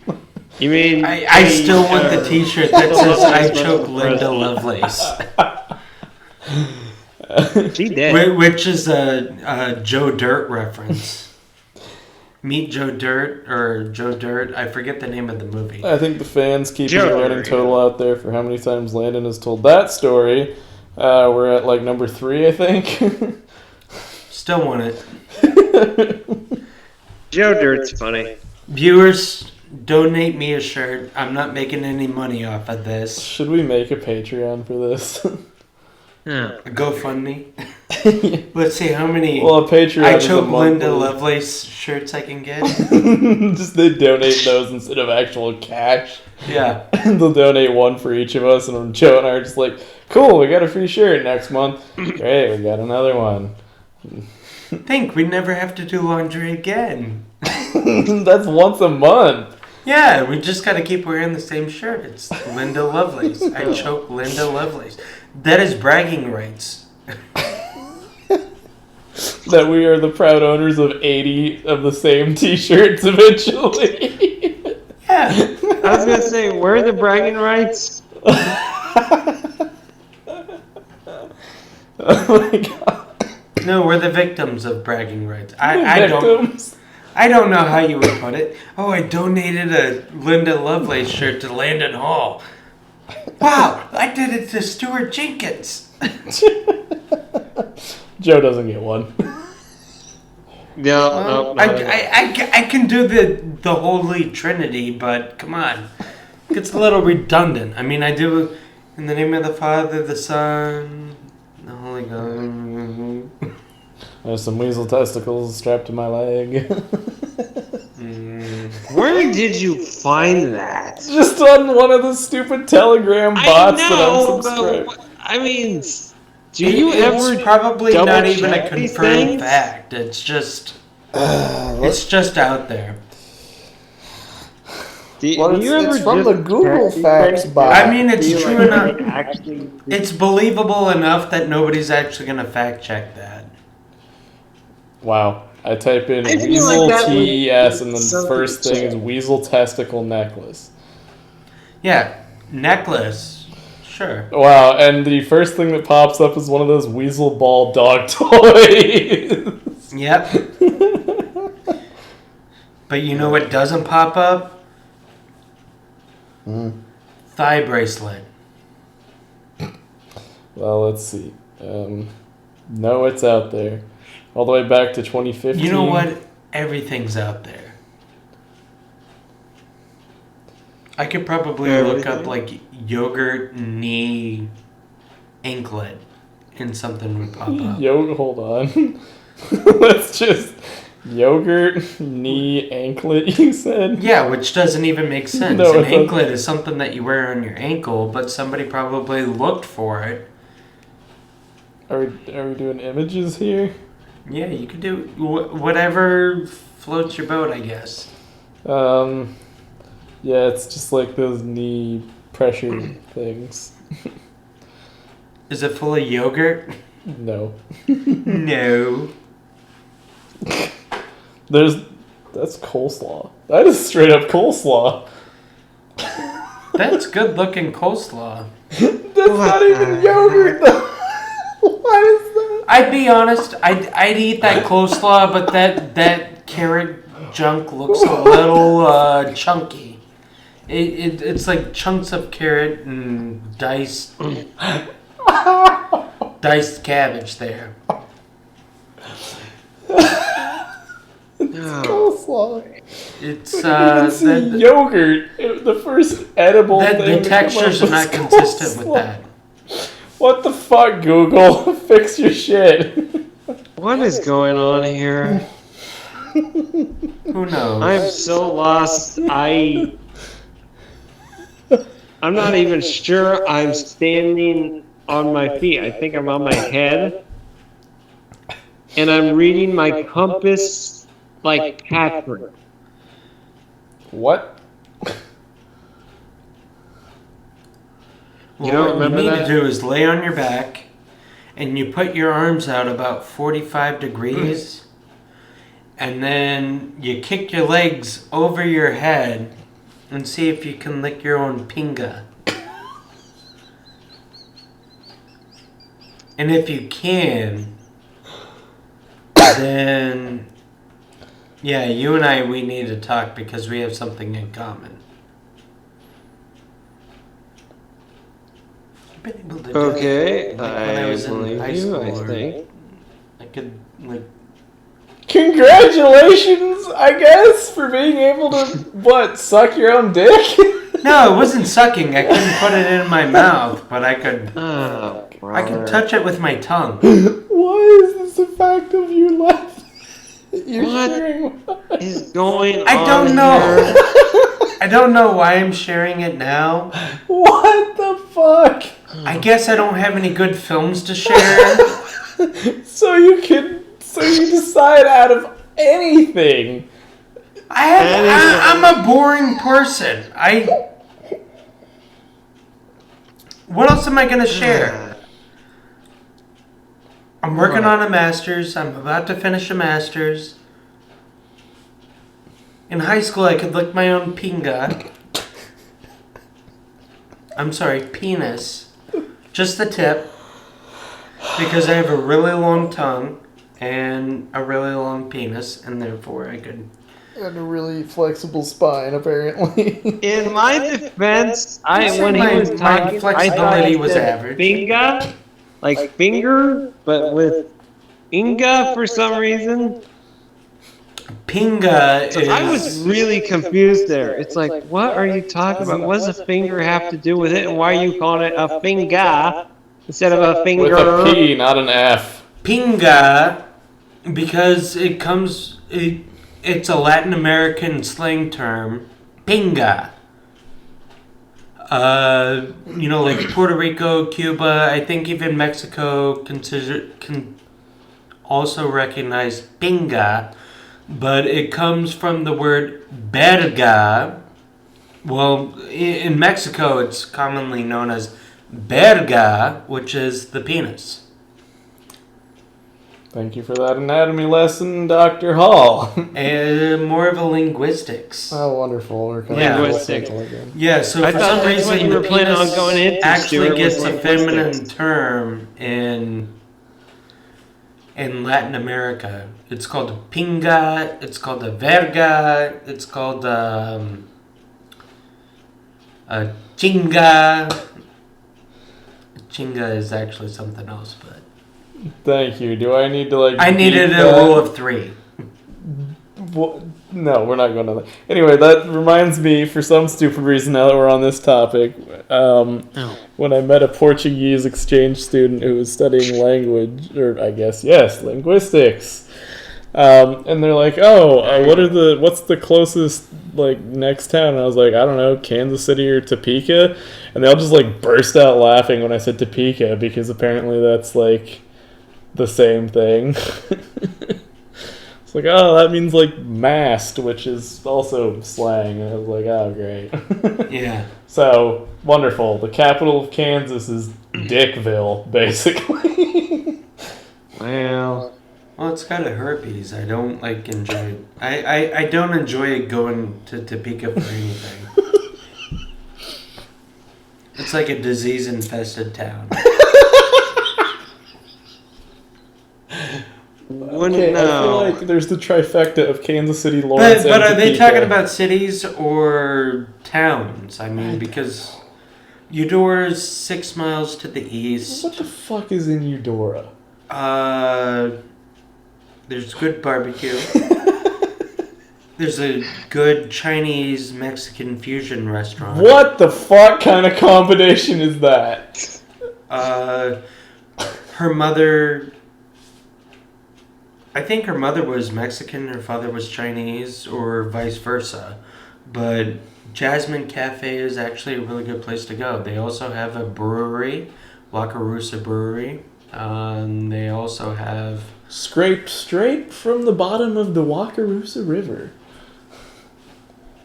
Speaker 2: You mean...
Speaker 3: I still want the t-shirt that says, I choke Linda Lovelace.
Speaker 2: She did.
Speaker 3: Which is a Joe Dirt reference. Meet Joe Dirt or Joe Dirt. I forget the name of the movie.
Speaker 1: I think the fans keeping
Speaker 2: Joe.
Speaker 1: a running total out there for how many times Landon has told that story. We're at like number 3, I think.
Speaker 3: Still want it.
Speaker 2: Joe Dirt's funny.
Speaker 3: Viewers, donate me a shirt. I'm not making any money off of this.
Speaker 1: Should we make a Patreon for this?
Speaker 2: Yeah.
Speaker 3: A GoFundMe. Let's see how many
Speaker 1: Well, a Patreon
Speaker 3: I
Speaker 1: is a
Speaker 3: Choke Linda
Speaker 1: monthly-
Speaker 3: Lovelace shirts I can get.
Speaker 1: Just they donate those instead of actual cash.
Speaker 3: Yeah.
Speaker 1: They'll donate one for each of us, and Joe and I are just like, cool, we got a free shirt next month. Great, we got another one.
Speaker 3: Think we never have to do laundry again.
Speaker 1: That's once a month.
Speaker 3: Yeah, we just got to keep wearing the same shirt. It's Linda Lovelace. I Choke Linda Lovelace. That is bragging rights.
Speaker 1: That we are the proud owners of 80 of the same t-shirts eventually.
Speaker 3: Yeah.
Speaker 2: I was gonna say, where are the bragging rights?
Speaker 1: Oh my god.
Speaker 3: No, we're the victims of bragging rights. I don't know how you would put it. Oh, I donated a Linda Lovelace shirt to Landon Hall. Wow, I did it to Stuart Jenkins.
Speaker 1: Joe doesn't get one.
Speaker 2: No,
Speaker 3: I can do the Holy Trinity, but come on. It's a little redundant. I mean, I do in the name of the Father, the Son, the Holy Ghost.
Speaker 1: There's some weasel testicles strapped to my leg.
Speaker 2: Where did you find that?
Speaker 1: Just on one of the stupid Telegram bots
Speaker 2: I know,
Speaker 1: that I'm
Speaker 2: but
Speaker 1: subscribed.
Speaker 2: I mean, do you ever
Speaker 3: It's probably
Speaker 2: double
Speaker 3: not even a
Speaker 2: check these
Speaker 3: confirmed
Speaker 2: things?
Speaker 3: fact. It's just out there.
Speaker 1: Well, it's from the Google
Speaker 2: check these
Speaker 1: Facts
Speaker 2: things?
Speaker 1: bot.
Speaker 3: I mean, it's
Speaker 2: Do you,
Speaker 3: true
Speaker 2: like,
Speaker 3: enough.
Speaker 2: Actually,
Speaker 3: It's believable enough that nobody's actually going to fact check that.
Speaker 1: Wow. I type in
Speaker 2: I feel
Speaker 1: weasel
Speaker 2: like that would
Speaker 1: TES
Speaker 2: be
Speaker 1: and the
Speaker 2: something
Speaker 1: first thing is
Speaker 2: to-
Speaker 1: weasel testicle necklace.
Speaker 3: Yeah, necklace. Sure.
Speaker 1: Wow, and the first thing that pops up is one of those weasel ball dog toys.
Speaker 3: Yep. But you know what doesn't pop up? Thigh bracelet.
Speaker 1: Well, let's see. No, it's out there. All the way back to 2015.
Speaker 3: You know what? Everything's out there. I could probably look up like yogurt knee anklet and something would pop up.
Speaker 1: Hold on. Let's just... Yogurt, knee, anklet, you said?
Speaker 3: Yeah, which doesn't even make sense.
Speaker 1: No,
Speaker 3: An
Speaker 1: it doesn't.
Speaker 3: anklet is something that you wear on your ankle, but somebody probably looked for it.
Speaker 1: Are we doing images here?
Speaker 3: Yeah, you could do whatever floats your boat, I guess.
Speaker 1: Yeah, it's just like those knee pressure things.
Speaker 3: Is it full of yogurt?
Speaker 1: No.
Speaker 3: No.
Speaker 1: That's coleslaw. That is straight up coleslaw.
Speaker 3: That's good looking coleslaw.
Speaker 1: That's not even yogurt though. What is that?
Speaker 3: I'd be honest, I'd eat that coleslaw, but that carrot junk looks a little chunky. It's like chunks of carrot and diced cabbage there.
Speaker 1: Coleslaw.
Speaker 3: It's
Speaker 1: I didn't see yogurt. The first edible thing.
Speaker 3: the
Speaker 1: to come
Speaker 3: textures
Speaker 1: up
Speaker 3: are not
Speaker 1: was
Speaker 3: consistent with
Speaker 1: coleslaw.
Speaker 3: that.
Speaker 1: What the fuck, Google? Fix your shit.
Speaker 2: what is going on here?
Speaker 3: Who knows?
Speaker 2: I'm so lost. I'm not even sure I'm standing on my feet. I think I'm on my head. And I'm reading my compass like Patrick.
Speaker 1: What?
Speaker 3: Well,
Speaker 2: You don't
Speaker 3: what
Speaker 2: remember
Speaker 3: you need
Speaker 2: that?
Speaker 3: to do is lay on your back, and you put your arms out about 45 degrees, and then you kick your legs over your head, and see if you can lick your own pinga. And if you can, then Yeah, you and I, we need to talk because we have something in common. I've been able to do
Speaker 2: Okay,
Speaker 3: it, like, when I was in
Speaker 2: believe
Speaker 3: high
Speaker 2: you,
Speaker 3: school.
Speaker 2: I
Speaker 3: or
Speaker 2: think.
Speaker 3: I could, like...
Speaker 1: Congratulations, I guess, for being able to, suck your own dick?
Speaker 3: No, it wasn't sucking. I couldn't put it in my mouth, but I could...
Speaker 2: Oh,
Speaker 3: I could touch it with my tongue.
Speaker 1: Why is this a fact of your life? You're
Speaker 2: What
Speaker 1: sharing
Speaker 2: is going on?
Speaker 3: I don't know.
Speaker 2: Here?
Speaker 3: I don't know why I'm sharing it now.
Speaker 1: What the fuck?
Speaker 3: I guess I don't have any good films to share.
Speaker 1: So you decide out of anything.
Speaker 3: I'm a boring person. What else am I gonna share? I'm working on a master's. I'm about to finish a master's. In high school, I could lick my own pinga. I'm sorry, penis. Just the tip. Because I have a really long tongue and a really long penis, and therefore I could...
Speaker 1: And a really flexible spine, apparently.
Speaker 2: In my defense, when he was talking,
Speaker 3: my flexibility was average.
Speaker 2: Finga, like finger, but with inga for some reason.
Speaker 3: Pinga
Speaker 2: So
Speaker 3: is...
Speaker 2: I was really confused there. It's like, what are you talking about? What does a finger have to do with it, and why are you calling it a finga instead of a finger?
Speaker 1: With a P, not an F.
Speaker 3: Pinga, because it comes... It's a Latin American slang term. Pinga. Like Puerto Rico, Cuba, I think even Mexico can also recognize pinga, but it comes from the word verga. Well, in Mexico, it's commonly known as verga, which is the penis.
Speaker 1: Thank you for that anatomy lesson, Dr. Hall.
Speaker 3: And more of a linguistics.
Speaker 1: Oh, wonderful. We're kind
Speaker 3: Yeah.
Speaker 1: of
Speaker 2: Linguistics.
Speaker 1: again.
Speaker 3: Yeah, so
Speaker 2: I
Speaker 3: for
Speaker 2: thought
Speaker 3: some
Speaker 2: that's what
Speaker 3: reason
Speaker 2: you
Speaker 3: the
Speaker 2: were planning on
Speaker 3: penis
Speaker 2: going into,
Speaker 3: actually
Speaker 2: Stuart,
Speaker 3: gets
Speaker 2: was
Speaker 3: a feminine
Speaker 2: linguistics.
Speaker 3: term in Latin America. It's called a pinga, it's called a verga, it's called a chinga. Chinga is actually something else, but...
Speaker 1: Thank you. Do I need to,
Speaker 3: I needed
Speaker 1: beat
Speaker 3: a
Speaker 1: that?
Speaker 3: rule of 3.
Speaker 1: Well, no, we're not going to that. Anyway, that reminds me, for some stupid reason, now that we're on this topic, when I met a Portuguese exchange student who was studying language, or I guess, yes, linguistics. And they're like, what's the closest, next town? And I was like, I don't know, Kansas City or Topeka? And they all just, burst out laughing when I said Topeka, because apparently that's, the same thing. It's like, oh, that means mast, which is also slang. And I was like, oh, great.
Speaker 3: Yeah.
Speaker 1: So, wonderful. The capital of Kansas is Dickville, basically.
Speaker 2: Well,
Speaker 3: It's got a herpes. I don't enjoy. I don't enjoy going to Topeka for anything. It's like a disease-infested town.
Speaker 1: Okay, I feel like there's the trifecta of Kansas City, Lawrence,
Speaker 3: But
Speaker 1: and
Speaker 3: are they
Speaker 1: Topeka.
Speaker 3: talking about cities or towns? I mean, because Eudora is 6 miles to the east.
Speaker 1: What the fuck is in Eudora?
Speaker 3: There's good barbecue. There's a good Chinese Mexican fusion restaurant.
Speaker 1: What the fuck kind of combination is that?
Speaker 3: Her mother... I think her mother was Mexican, her father was Chinese, or vice versa. But Jasmine Cafe is actually a really good place to go. They also have a brewery, Wakarusa Brewery. They also have...
Speaker 1: Scraped straight from the bottom of the Wakarusa River.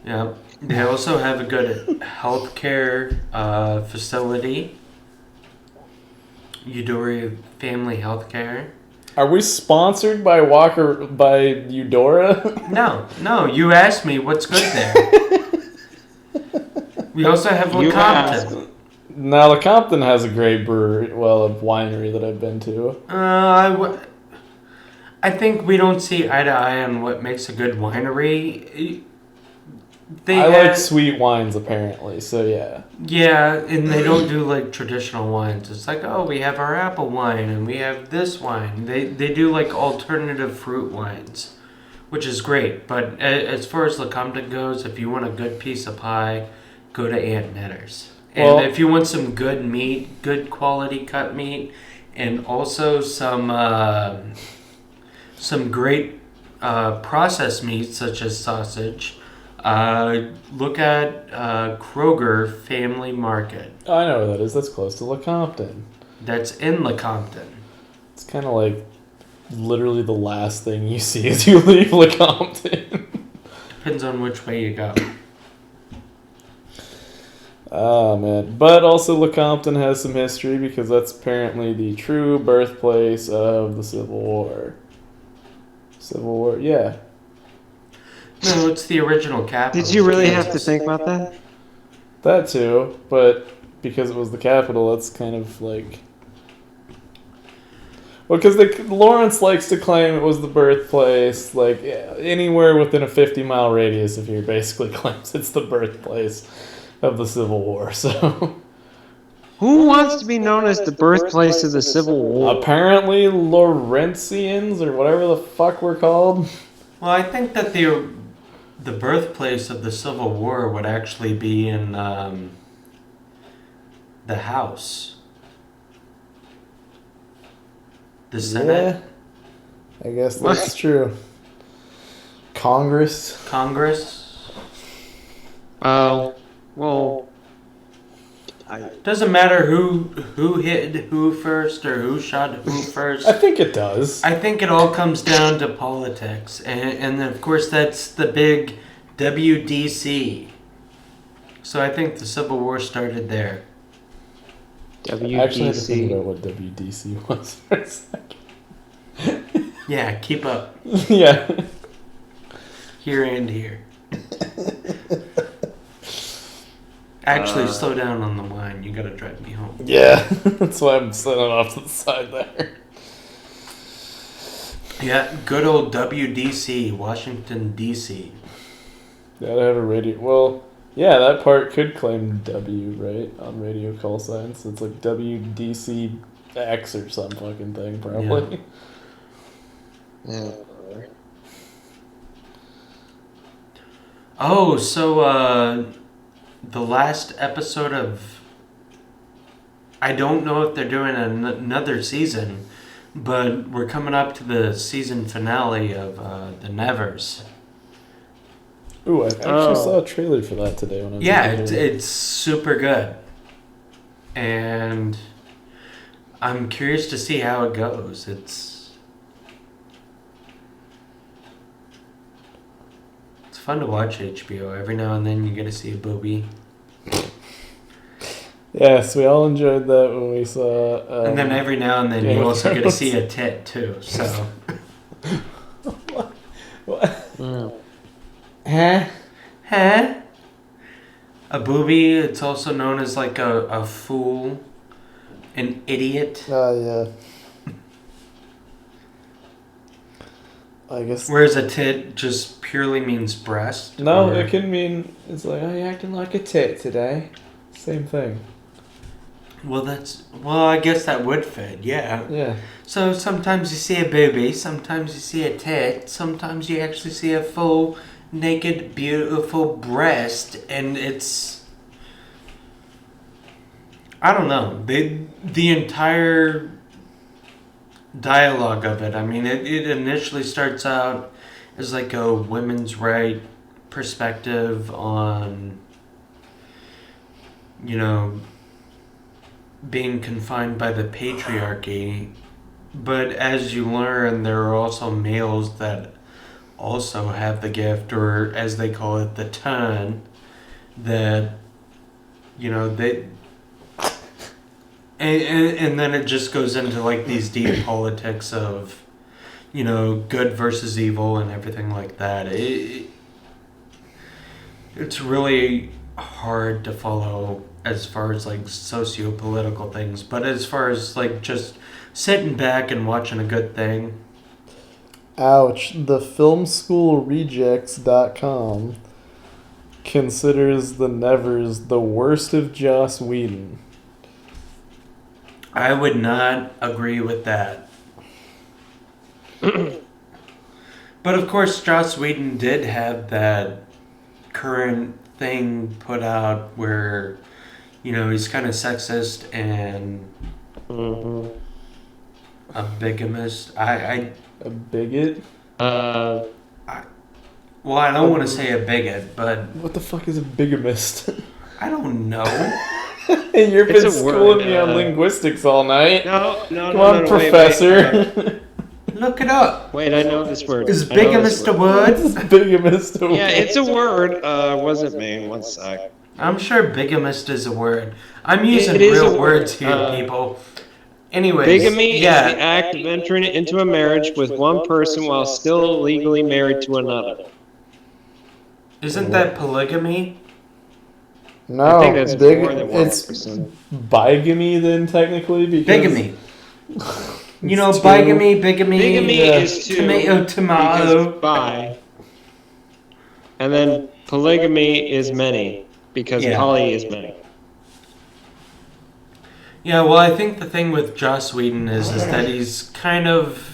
Speaker 3: Yeah. They also have a good healthcare facility. Eudora Family Healthcare.
Speaker 1: Are we sponsored by Eudora?
Speaker 3: No. You asked me what's good there. We also have Lecompton.
Speaker 1: Now, Lecompton has a great brewery, a winery that I've been to.
Speaker 3: I think we don't see eye to eye on what makes a good winery.
Speaker 1: I like sweet wines, apparently, so yeah.
Speaker 3: Yeah, and they don't do like traditional wines. It's like, oh, we have our apple wine and we have this wine. They do like alternative fruit wines, which is great. But as far as Lecompton goes, if you want a good piece of pie, go to Aunt Netter's. And
Speaker 1: Well-
Speaker 3: if you want some good meat, good quality cut meat, and also some great processed meat such as sausage, look at Kroger Family Market.
Speaker 1: Oh, I know where that is. That's close to Lecompton.
Speaker 3: That's in Lecompton.
Speaker 1: It's kind of like literally the last thing you see as you leave Lecompton.
Speaker 3: Depends on which way you go.
Speaker 1: Oh, man. But also Lecompton has some history because that's apparently the true birthplace of the Civil War. Civil War, yeah.
Speaker 3: No, it's the original capital.
Speaker 2: Did you really have to think about that?
Speaker 1: That too, but because it was the capital, it's kind of like... Well, because Lawrence likes to claim it was the birthplace, like, anywhere within a 50-mile radius of here basically claims it's the birthplace of the Civil War, so...
Speaker 2: Who wants to be known as the birthplace of the Civil War?
Speaker 1: Apparently Lawrencians, or whatever the fuck we're called.
Speaker 3: Well, I think that the birthplace of the Civil War would actually be in the House. The Senate?
Speaker 1: Yeah, I guess that's true. Congress?
Speaker 3: Congress?
Speaker 2: Well,
Speaker 3: Doesn't matter who hit who first or who shot who first.
Speaker 1: I think it does.
Speaker 3: I think it all comes down to politics. And of course, that's the big WDC. So I think the Civil War started there.
Speaker 1: I actually had to think
Speaker 2: WDC.
Speaker 1: about what WDC was for a second.
Speaker 3: Yeah, keep up.
Speaker 1: Yeah.
Speaker 3: Here and here. Actually, slow down on the wine. You gotta drive me home.
Speaker 1: Yeah, that's why I'm sitting off to the side there.
Speaker 3: Yeah, good old WDC, Washington, D.C.
Speaker 1: Gotta have a radio. Well, yeah, that part could claim W, right? On radio call signs. It's like WDCX or some fucking thing, probably.
Speaker 2: Yeah.
Speaker 3: Oh, so, the last episode of... I don't know if they're doing another season, but we're coming up to the season finale of The Nevers.
Speaker 1: Ooh, I actually saw a trailer for that today when I was
Speaker 3: Yeah,
Speaker 1: in the
Speaker 3: it's super good. And I'm curious to see how it goes. It's fun to watch HBO. Every now and then you get to see a booby.
Speaker 1: Yes, we all enjoyed that when we saw.
Speaker 3: And then every now and then
Speaker 1: Game
Speaker 3: you
Speaker 1: of
Speaker 3: also get to
Speaker 1: Thrones.
Speaker 3: see a tit too. So
Speaker 1: What?
Speaker 3: Huh? A booby, it's also known as like a fool, an idiot.
Speaker 1: Yeah. I guess.
Speaker 3: Whereas a tit just purely means breast.
Speaker 1: No,
Speaker 3: or-
Speaker 1: it can mean it's like, oh, you're acting like a tit today. Same thing.
Speaker 3: Well, I guess that would fit, yeah.
Speaker 1: Yeah.
Speaker 3: So sometimes you see a booby, sometimes you see a tit, sometimes you actually see a full, naked, beautiful breast, and it's... I don't know. The entire dialogue of it, I mean, it initially starts out as like a women's right perspective on, you know, being confined by the patriarchy. But as you learn, there are also males that also have the gift, or as they call it, the ton, that, you know, they... And then it just goes into like these deep politics of, you know, good versus evil and everything like that. It's really hard to follow as far as like socio-political things, but as far as like just sitting back and watching a good thing,
Speaker 1: Ouch. The filmschoolrejects.com considers The Nevers the worst of Joss Whedon.
Speaker 3: I would not agree with that. But of course, Joss Whedon did have that current thing put out where, he's kind of sexist and a bigamist.
Speaker 1: A bigot?
Speaker 3: Well, I don't want to say a bigot, but
Speaker 1: What the fuck is a bigamist?
Speaker 3: I don't know.
Speaker 1: You've
Speaker 2: It's
Speaker 1: been
Speaker 2: a
Speaker 1: schooling
Speaker 2: word,
Speaker 1: me on linguistics all night.
Speaker 2: No,
Speaker 1: Come on, Professor.
Speaker 3: Look it up.
Speaker 2: Wait, I know this word.
Speaker 3: Is
Speaker 2: I know this
Speaker 3: bigamist a
Speaker 2: word.
Speaker 3: word?
Speaker 1: Bigamist.
Speaker 2: Yeah, it's a word. Wasn't me. One sec.
Speaker 3: I'm sure bigamist is a word. I'm using
Speaker 2: It is a
Speaker 3: real
Speaker 2: word.
Speaker 3: words here, people. Anyways,
Speaker 2: Bigamy is the act of entering into a marriage with one person while still legally married to another.
Speaker 3: Isn't that polygamy?
Speaker 1: No,
Speaker 2: I think that's more than one
Speaker 1: it's
Speaker 2: person.
Speaker 1: bigamy then technically because
Speaker 3: Bigamy.
Speaker 1: It's
Speaker 3: bigamy.
Speaker 2: Bigamy is two.
Speaker 3: Tomato, tomato.
Speaker 2: Because bi. And then polygamy is many. Because
Speaker 3: Yeah.
Speaker 2: poly is many.
Speaker 3: Yeah, well, I think the thing with Joss Whedon is that he's kind of...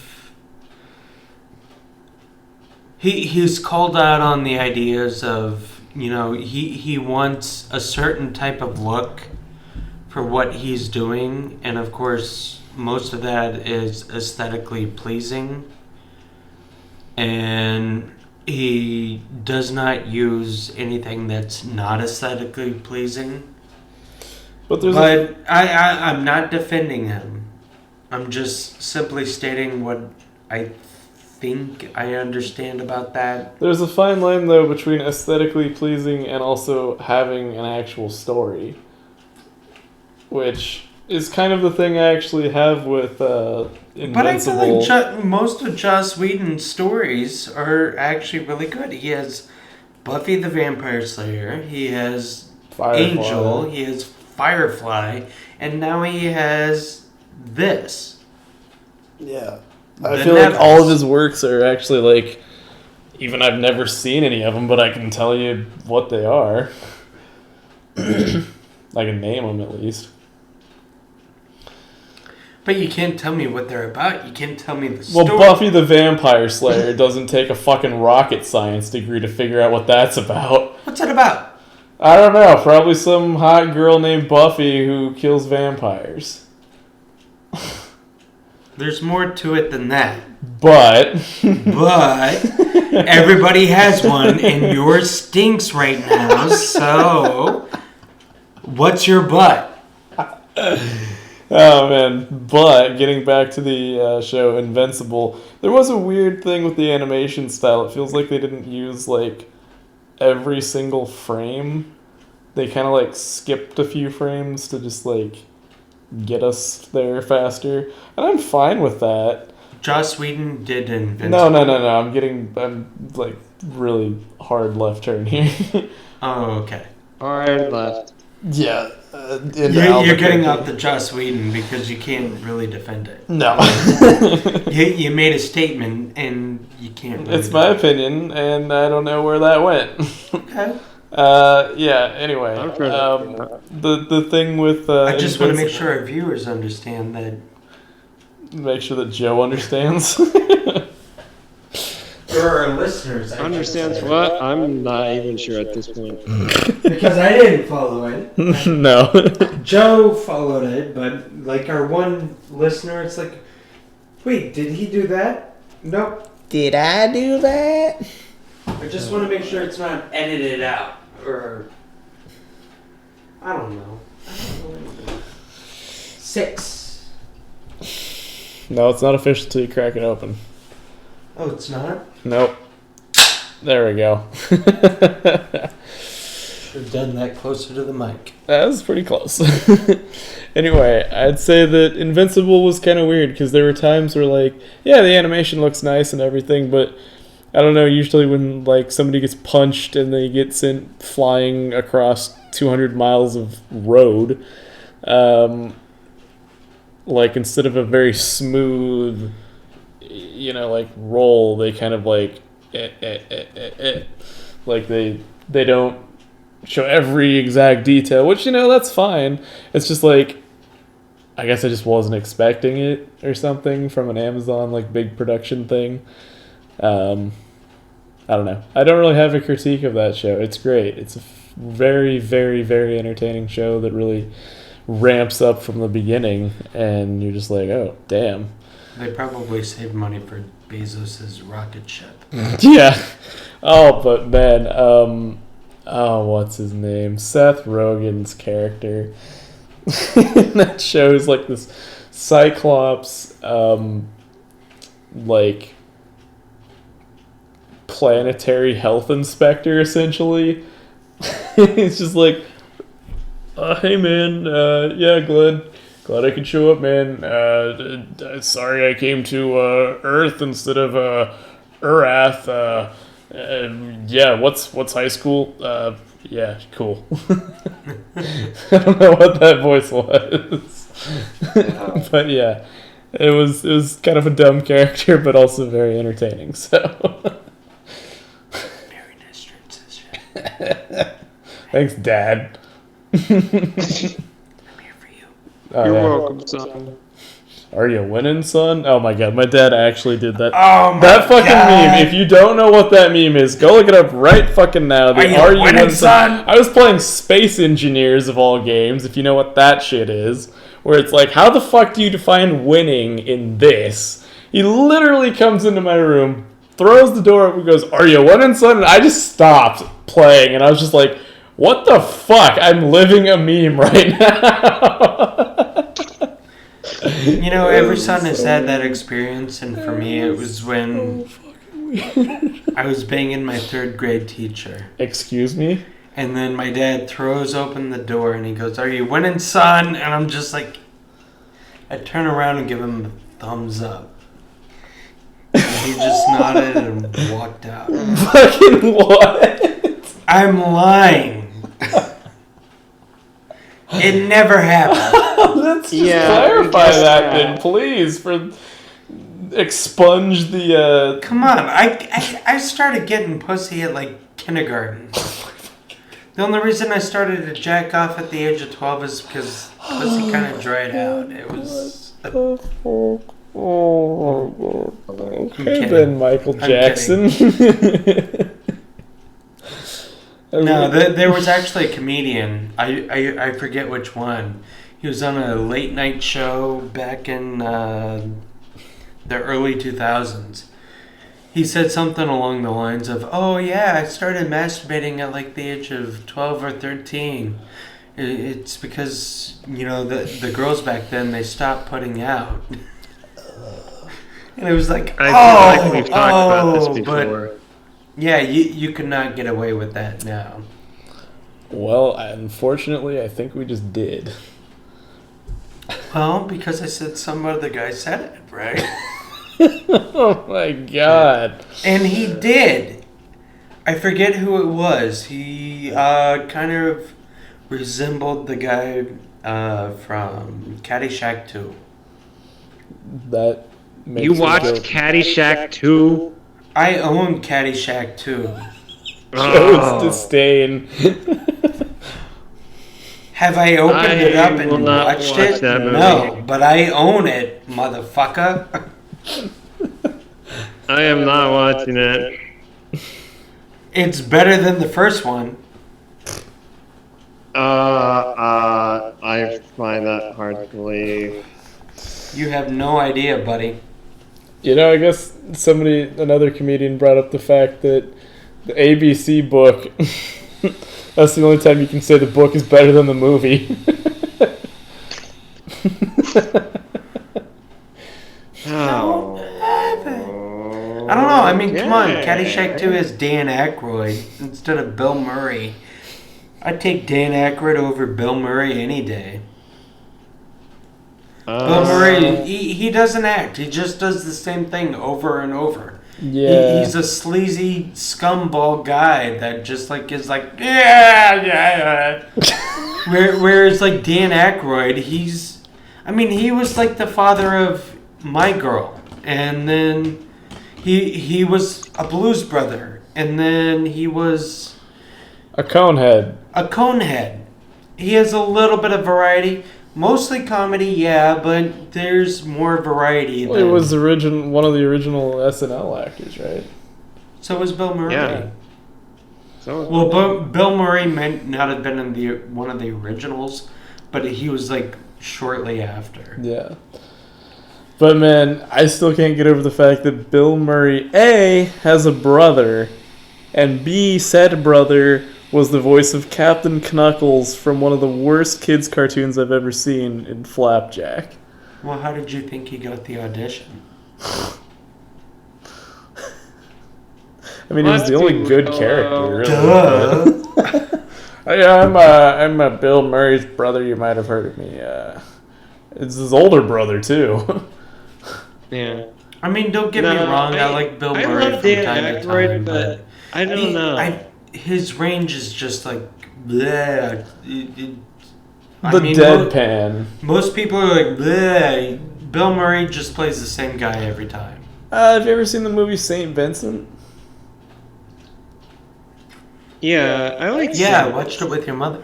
Speaker 3: He's called out on the ideas of, he wants a certain type of look for what he's doing. And, of course, most of that is aesthetically pleasing. And he does not use anything that's not aesthetically pleasing.
Speaker 1: but there's
Speaker 3: I'm not defending him. I'm just simply stating what I think I understand about that.
Speaker 1: there's a fine line though between aesthetically pleasing and also having an actual story, which is kind of the thing I actually have with Invincible.
Speaker 3: But I feel like most of Joss Whedon's stories are actually really good. He has Buffy the Vampire Slayer, he has
Speaker 1: Firefly.
Speaker 3: Angel, he has Firefly, and now he has this.
Speaker 1: Yeah. I
Speaker 3: The
Speaker 1: feel like
Speaker 3: Nevers.
Speaker 1: all of his works are actually like, even I've never seen any of them, but I can tell you what they are. I can name them at least.
Speaker 3: But you can't tell me what they're about. You can't tell me the story.
Speaker 1: Well, Buffy the Vampire Slayer doesn't take a fucking rocket science degree to figure out what that's about.
Speaker 3: What's it about?
Speaker 1: I don't know. Probably some hot girl named Buffy who kills vampires.
Speaker 3: There's more to it than that.
Speaker 1: But
Speaker 3: But everybody has one, and yours stinks right now. So, what's your butt?
Speaker 1: oh man, but getting back to the show Invincible, there was a weird thing with the animation style. It feels like they didn't use like every single frame. They kind of like skipped a few frames to just like get us there faster, and I'm fine with that.
Speaker 3: Joss Whedon did Invincible.
Speaker 1: No. I'm like really hard left turn here.
Speaker 3: Oh, okay.
Speaker 2: Hard left.
Speaker 1: yeah,
Speaker 3: You're getting out the Joss Whedon because you can't really defend it.
Speaker 1: No.
Speaker 3: You made a statement, and you can't really
Speaker 1: It's my opinion, and I don't know where that went.
Speaker 3: Okay.
Speaker 1: Yeah, anyway.
Speaker 2: I'm trying to
Speaker 1: the thing with...
Speaker 3: I just want to make
Speaker 1: Invincible-
Speaker 3: sure our viewers understand that.
Speaker 1: Make sure that Joe understands.
Speaker 3: Or our listeners.
Speaker 2: Understands what? I'm not even sure at this point.
Speaker 3: Because I didn't follow it.
Speaker 1: No.
Speaker 3: Joe followed it, but like our one listener, it's like, wait, did he do that? Nope.
Speaker 1: Did I do that?
Speaker 3: I just want to make sure it's not edited out, or I don't know. 6.
Speaker 1: No, it's not official till you crack it open.
Speaker 3: Oh, it's not?
Speaker 1: Nope. There we go.
Speaker 3: Should have done that closer to the mic.
Speaker 1: That was pretty close. Anyway, I'd say that Invincible was kind of weird because there were times where, like, yeah, the animation looks nice and everything, but I don't know, usually when, like, somebody gets punched and they get sent flying across 200 miles of road, like, instead of a very smooth, like roll, they kind of like like they don't show every exact detail, which that's fine. It's just like, I guess I just wasn't expecting it or something from an Amazon like big production thing. I don't know. I don't really have a critique of that show. It's great. It's a very, very, very entertaining show that really ramps up from the beginning, and you're just like, oh, damn.
Speaker 3: They probably saved money for Bezos's rocket ship.
Speaker 1: Yeah. Oh, but man, what's his name? Seth Rogen's character. That show is like this Cyclops, like planetary health inspector, essentially. It's just like, hey man, yeah, glad I could show up, man. Sorry I came to Earth instead of Urath. Yeah, what's high school? Yeah, cool. I don't know what that voice was. But yeah, it was kind of a dumb character, but also very entertaining, so.
Speaker 3: Very nice transition.
Speaker 1: Thanks, Dad.
Speaker 3: I'm here for you.
Speaker 1: Oh,
Speaker 2: You're
Speaker 1: yeah.
Speaker 2: welcome, son.
Speaker 1: Are you winning, son? Oh my god, my dad actually did that.
Speaker 3: Oh my
Speaker 1: that fucking
Speaker 3: God.
Speaker 1: meme. If you don't know what that meme is, go look it up right fucking now. The
Speaker 3: Are you winning, son?
Speaker 1: I was playing Space Engineers of all games, if you know what that shit is. Where it's like, how the fuck do you define winning in this? He literally comes into my room, throws the door open, goes, "Are you winning, son?" And I just stopped playing, and I was just like, what the fuck? I'm living a meme right now.
Speaker 3: Every son has had that experience, and for me, it was when I was banging my third grade teacher.
Speaker 1: Excuse me?
Speaker 3: And then my dad throws open the door, and he goes, "Are you winning, son?" And I'm just like, I turn around and give him a thumbs up. And he just nodded and walked out.
Speaker 1: Fucking what?
Speaker 3: I'm lying. It never happened.
Speaker 1: Let's just clarify that then, please, for expunge the
Speaker 3: Come on, I started getting pussy at like kindergarten. The only reason I started to jack off at the age of 12 is because pussy kind of dried out. It was.
Speaker 1: Okay then, Michael Jackson.
Speaker 3: No, there was actually a comedian. I forget which one. He was on a late night show back in the early 2000s. He said something along the lines of, "Oh yeah, I started masturbating at like the age of 12 or 13. It's because, the girls back then, they stopped putting out." And it was like,
Speaker 2: I feel like we've talked about this before.
Speaker 3: But yeah, you could not get away with that now.
Speaker 1: Well, unfortunately, I think we just did.
Speaker 3: Well, because I said some other guy said it, right?
Speaker 1: Oh my god.
Speaker 3: And he did. I forget who it was. He kind of resembled the guy from Caddyshack 2.
Speaker 1: That makes
Speaker 2: You
Speaker 1: me
Speaker 2: watched
Speaker 1: feel-
Speaker 2: Caddyshack 2?
Speaker 3: I own Caddyshack 2.
Speaker 1: Shows disdain.
Speaker 3: Have I opened it up
Speaker 2: will
Speaker 3: and
Speaker 2: not
Speaker 3: watched
Speaker 2: watch
Speaker 3: it?
Speaker 2: that movie.
Speaker 3: No, but I own it, motherfucker.
Speaker 2: I am not watching it.
Speaker 3: It's better than the first one.
Speaker 2: I find that hard to believe.
Speaker 3: You have no idea, buddy.
Speaker 1: I guess another comedian brought up the fact that the ABC book, that's the only time you can say the book is better than the movie.
Speaker 2: Oh.
Speaker 3: I don't know. I mean, come on. Caddyshack 2 has Dan Aykroyd instead of Bill Murray. I'd take Dan Aykroyd over Bill Murray any day. Bill Murray, he doesn't act. He just does the same thing over and over.
Speaker 1: Yeah.
Speaker 3: He's a sleazy scumball guy that just is like, yeah. Whereas like Dan Aykroyd, he was like the father of My Girl. and then he was a Blues Brother, and then he was
Speaker 1: A conehead.
Speaker 3: a Conehead. He has a little bit of variety, mostly comedy, yeah, but there's more variety.
Speaker 1: Well, he was one of the original SNL actors, right?
Speaker 3: So was Bill Murray.
Speaker 2: Yeah. So
Speaker 3: Well, Bill Murray might not have been in one of the originals, but he was like shortly after.
Speaker 1: Yeah. But man, I still can't get over the fact that Bill Murray, A, has a brother, and B, said brother was the voice of Captain Knuckles from one of the worst kids' cartoons I've ever seen in Flapjack.
Speaker 3: Well, how did you think he got the audition?
Speaker 1: I mean, he was the only good character, really.
Speaker 3: Duh.
Speaker 1: I'm a Bill Murray's brother. You might have heard of me. It's his older brother too.
Speaker 2: yeah.
Speaker 3: I mean, don't get me wrong. I like Bill Murray
Speaker 2: love
Speaker 3: from
Speaker 2: Dan
Speaker 3: time to
Speaker 2: Aykroyd,
Speaker 3: time,
Speaker 2: but I don't know.
Speaker 3: His range is just like bleh.
Speaker 1: Deadpan.
Speaker 3: Most people are like bleh. Bill Murray just plays the same guy every time.
Speaker 1: Have you ever seen the movie St. Vincent?
Speaker 2: Yeah, I like.
Speaker 3: Yeah, I watched it with your mother.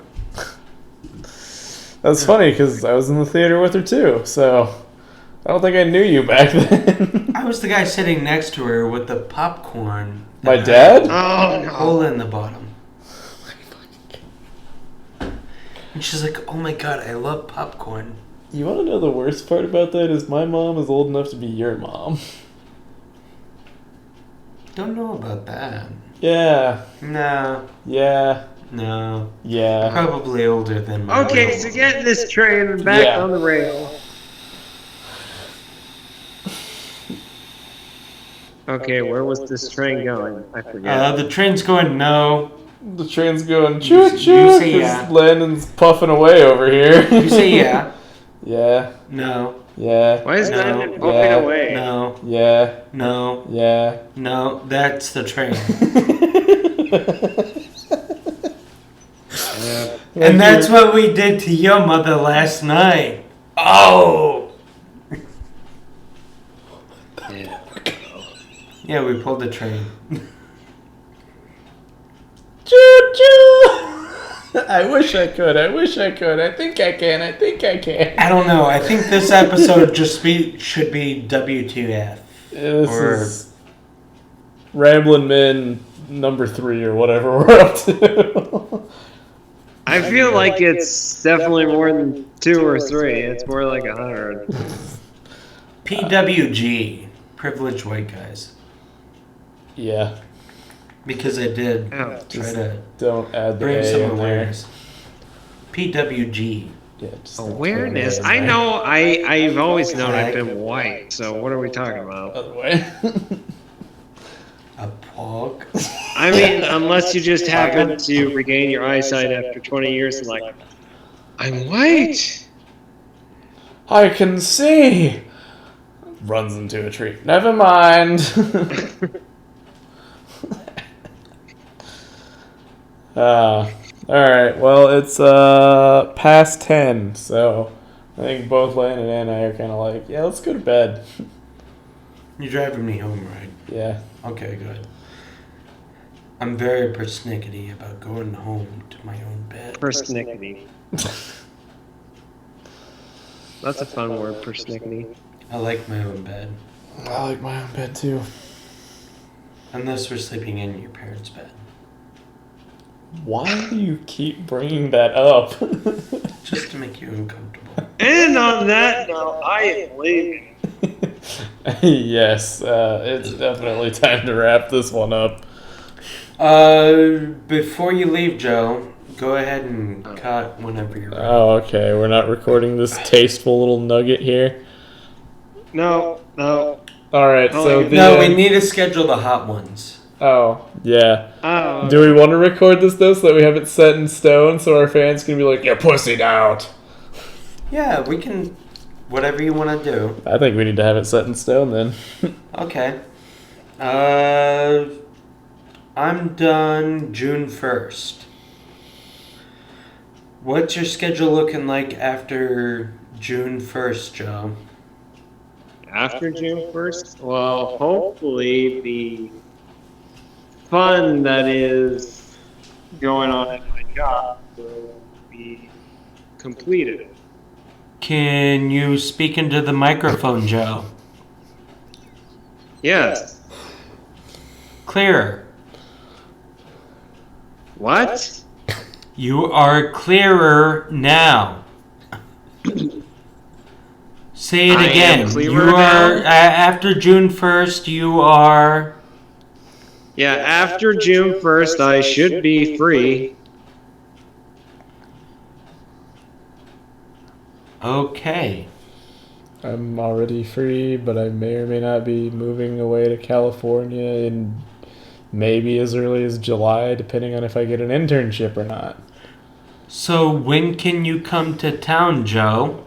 Speaker 1: That's funny because I was in the theater with her too. So I don't think I knew you back then.
Speaker 3: I was the guy sitting next to her with the popcorn.
Speaker 1: My dad?
Speaker 2: Oh no.
Speaker 3: Hole in the bottom. And she's like, "Oh my god, I love popcorn."
Speaker 1: You want to know the worst part about that is my mom is old enough to be your mom.
Speaker 3: Don't know about that.
Speaker 1: Yeah.
Speaker 3: No.
Speaker 1: Yeah.
Speaker 3: No.
Speaker 1: Yeah.
Speaker 3: Probably older than my
Speaker 2: Okay,
Speaker 3: mom.
Speaker 2: so get this train back on the rail. Okay, where was this train going? I forget.
Speaker 3: The train's going no.
Speaker 1: The train's going choo choo.
Speaker 3: You say yeah.
Speaker 1: Landon's puffing away over here.
Speaker 3: You say yeah.
Speaker 1: Yeah.
Speaker 3: No.
Speaker 1: Yeah.
Speaker 2: Why is
Speaker 3: No.
Speaker 2: Landon pumping
Speaker 1: Yeah.
Speaker 2: away?
Speaker 3: No.
Speaker 1: Yeah.
Speaker 3: No.
Speaker 1: Yeah.
Speaker 3: No. That's the train. And that's what we did to your mother last night. Oh! Yeah, we pulled the train.
Speaker 1: Choo choo. I wish I could. I think I can.
Speaker 3: I don't know. I think this episode should be WTF.
Speaker 1: This is Ramblin' Men number 3 or whatever we're up to.
Speaker 2: I feel like it's definitely more than 2 or 3. It's more like 100.
Speaker 3: PWG. Privileged white guys.
Speaker 1: Yeah.
Speaker 3: Because I did
Speaker 2: Oh,
Speaker 3: try to
Speaker 1: Don't add the
Speaker 3: bring
Speaker 1: A
Speaker 3: some
Speaker 1: in there.
Speaker 3: awareness. PWG.
Speaker 1: Yeah, just
Speaker 2: awareness.
Speaker 1: don't put an A in
Speaker 2: I
Speaker 1: there.
Speaker 2: know. I've always known I've been white. So what are we talking about?
Speaker 1: Other way.
Speaker 3: A pog.
Speaker 2: I mean, unless you just happen to regain your eyesight after 20 years and like, I'm white.
Speaker 1: I can see. Runs into a tree. Never mind. Alright, well, it's past 10, so I think both Landon and I are kind of like, yeah, let's go to bed.
Speaker 3: You're driving me home, right?
Speaker 1: Yeah.
Speaker 3: Okay, good. I'm very persnickety about going home to my own bed.
Speaker 2: Persnickety. That's a fun word, persnickety.
Speaker 3: I like my own bed.
Speaker 1: I like my own bed, too.
Speaker 3: Unless we're sleeping in your parents' bed.
Speaker 1: Why do you keep bringing that up?
Speaker 3: Just to make you uncomfortable.
Speaker 2: And on that note, I am leaving.
Speaker 1: Yes, it's definitely time to wrap this one up.
Speaker 3: Before you leave, Joe, go ahead and cut whenever you're ready.
Speaker 1: Oh, okay. We're not recording this tasteful little nugget here.
Speaker 2: No.
Speaker 1: All right. So
Speaker 3: No, we need to schedule the hot ones.
Speaker 1: Oh, yeah.
Speaker 2: Oh.
Speaker 1: Do we want to record this though, so that we have it set in stone, so our fans can be like, "You're pussied out."
Speaker 3: Yeah, we can. Whatever you want to do.
Speaker 1: I think we need to have it set in stone then.
Speaker 3: Okay. I'm done June 1st. What's your schedule looking like after June 1st, Joe?
Speaker 2: After June 1st? Well, hopefully the fun that is going on at my job will be completed.
Speaker 3: Can you speak into the microphone, Joe?
Speaker 2: Yes.
Speaker 3: Clearer.
Speaker 2: What?
Speaker 3: You are clearer now. Say it
Speaker 2: I am
Speaker 3: again.
Speaker 2: clearer
Speaker 3: You are
Speaker 2: now?
Speaker 3: after June 1st. You are.
Speaker 2: Yeah, after June 1st, I should be free.
Speaker 3: Okay.
Speaker 1: I'm already free, but I may or may not be moving away to California in maybe as early as July, depending on if I get an internship or not.
Speaker 3: So when can you come to town, Joe?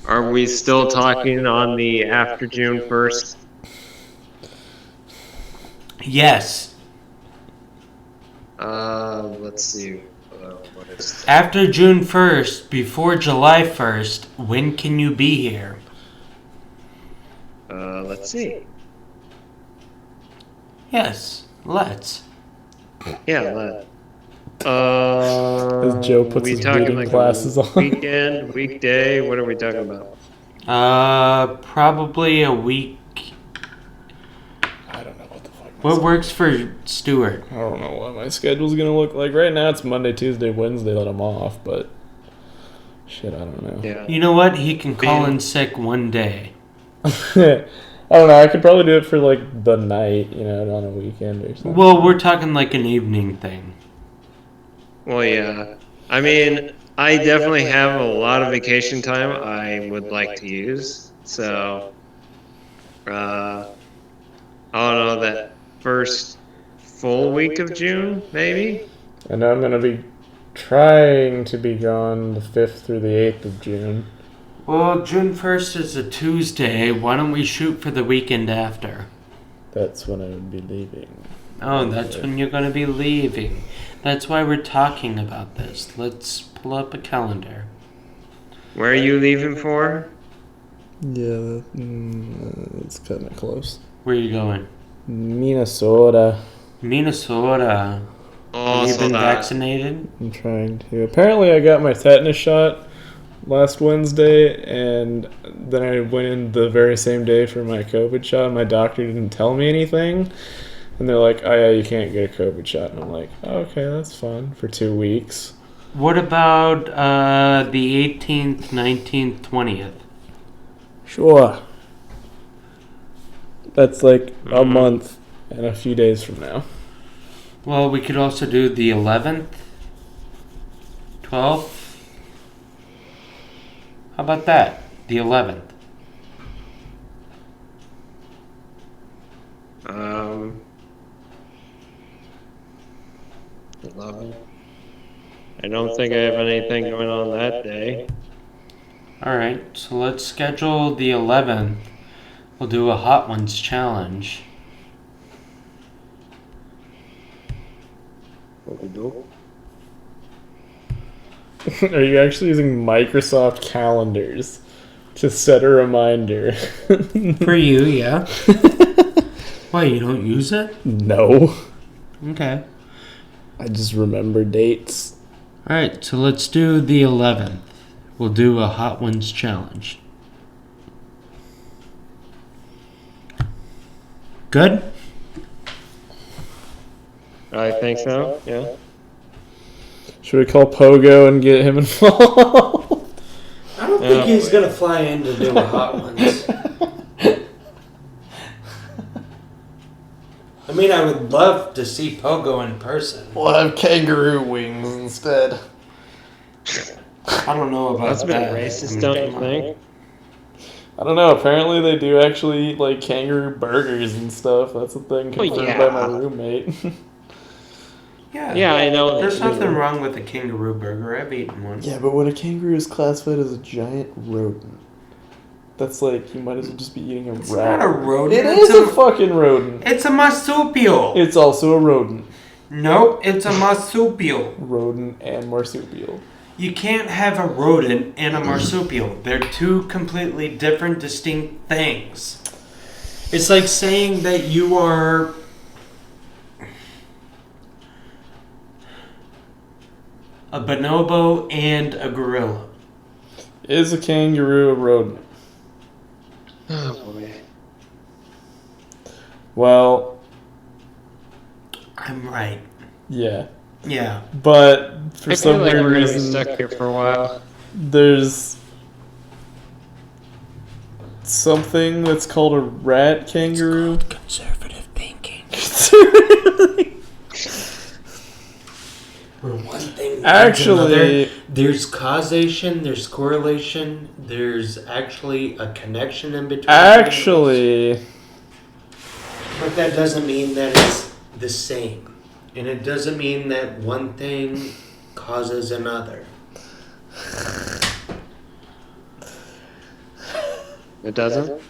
Speaker 2: Are we still talking on the after June 1st?
Speaker 3: Yes.
Speaker 2: Let's see. What is
Speaker 3: After June 1st, before July 1st, when can you be here?
Speaker 2: let's see.
Speaker 3: Yes, let's.
Speaker 2: Yeah,
Speaker 1: As Joe puts
Speaker 2: we
Speaker 1: his
Speaker 2: talking
Speaker 1: reading
Speaker 2: like
Speaker 1: glasses
Speaker 2: a
Speaker 1: on.
Speaker 2: weekend, weekday? What are we talking about?
Speaker 3: Probably a week.
Speaker 1: I don't know what the fuck.
Speaker 3: What works for Stuart?
Speaker 1: I don't know what my schedule's gonna look like. Right now it's Monday, Tuesday, Wednesday that I'm off, but shit, I don't know.
Speaker 2: Yeah.
Speaker 3: You know what? He can call in sick one day.
Speaker 1: I don't know. I could probably do it for like the night, on a weekend or something.
Speaker 3: Well, we're talking like an evening thing.
Speaker 2: Well, yeah. I mean, I definitely have a lot of vacation time I would like to use. So, I don't know, that first full week of June, maybe?
Speaker 1: I know I'm gonna be trying to be gone the 5th through the 8th of June.
Speaker 3: Well, June 1st is a Tuesday. Why don't we shoot for the weekend after?
Speaker 1: That's when I would be leaving.
Speaker 3: Oh, that's when you're going to be leaving. That's why we're talking about this. Let's pull up a calendar.
Speaker 2: Where are you leaving for?
Speaker 1: Yeah, it's kind of close.
Speaker 3: Where are you going?
Speaker 1: Minnesota.
Speaker 3: Minnesota.
Speaker 2: Oh,
Speaker 3: Have you
Speaker 2: so
Speaker 3: been
Speaker 2: that.
Speaker 3: vaccinated?
Speaker 1: I'm trying to. Apparently, I got my tetanus shot last Wednesday, and then I went in the very same day for my COVID shot. My doctor didn't tell me anything, and they're like, "Oh yeah, you can't get a COVID shot." And I'm like, oh, "Okay, that's fun for 2 weeks."
Speaker 3: What about the 18th, 19th, 20th?
Speaker 1: Sure. That's like a month and a few days from now.
Speaker 3: Well, we could also do the 11th, 12th. How about that? The 11th.
Speaker 2: 11. I don't think I have anything going on that day.
Speaker 3: Alright, so let's schedule the 11th. We'll do a Hot Ones challenge.
Speaker 2: What we do?
Speaker 1: Are you actually using Microsoft calendars to set a reminder?
Speaker 3: For you, yeah. Why, you don't use it?
Speaker 1: No.
Speaker 3: Okay.
Speaker 1: I just remember dates.
Speaker 3: Alright, so let's do the 11th. We'll do a Hot Ones challenge. Good?
Speaker 2: I think so, yeah.
Speaker 1: Should we call Pogo and get him involved?
Speaker 3: I don't think he's gonna fly in to do a Hot Ones. I mean, I would love to see Pogo in person.
Speaker 1: We'll have kangaroo wings instead.
Speaker 3: I don't know about
Speaker 2: That's a bit
Speaker 3: that.
Speaker 2: racist, don't you think?
Speaker 1: I don't know. Apparently, they do actually eat like kangaroo burgers and stuff. That's a thing confirmed by my roommate.
Speaker 2: Yeah, I know.
Speaker 3: There's nothing wrong with a kangaroo burger. I've eaten one.
Speaker 1: Yeah, but when a kangaroo is classified as a giant rodent, that's like you might as well just be eating a rat.
Speaker 3: It's not a rodent.
Speaker 1: It is a fucking rodent.
Speaker 3: It's a marsupial.
Speaker 1: It's also a rodent.
Speaker 3: Nope, it's a marsupial.
Speaker 1: Rodent and marsupial.
Speaker 3: You can't have a rodent and a marsupial. They're two completely different, distinct things. It's like saying that you are a bonobo and a gorilla.
Speaker 1: Is a kangaroo a rodent?
Speaker 2: Oh boy.
Speaker 1: Well,
Speaker 3: I'm right.
Speaker 1: yeah.
Speaker 3: Yeah.
Speaker 1: But for
Speaker 2: I
Speaker 1: some
Speaker 2: feel like
Speaker 1: weird
Speaker 2: we're gonna be
Speaker 1: reason,
Speaker 2: stuck here for a while.
Speaker 1: there's something that's called a rat kangaroo.
Speaker 3: Conservative thinking. Where one thing
Speaker 1: Actually,
Speaker 3: there's causation, there's correlation, there's actually a connection in between.
Speaker 1: actually,
Speaker 3: But that doesn't mean that it's the same. And it doesn't mean that one thing causes another.
Speaker 2: It doesn't?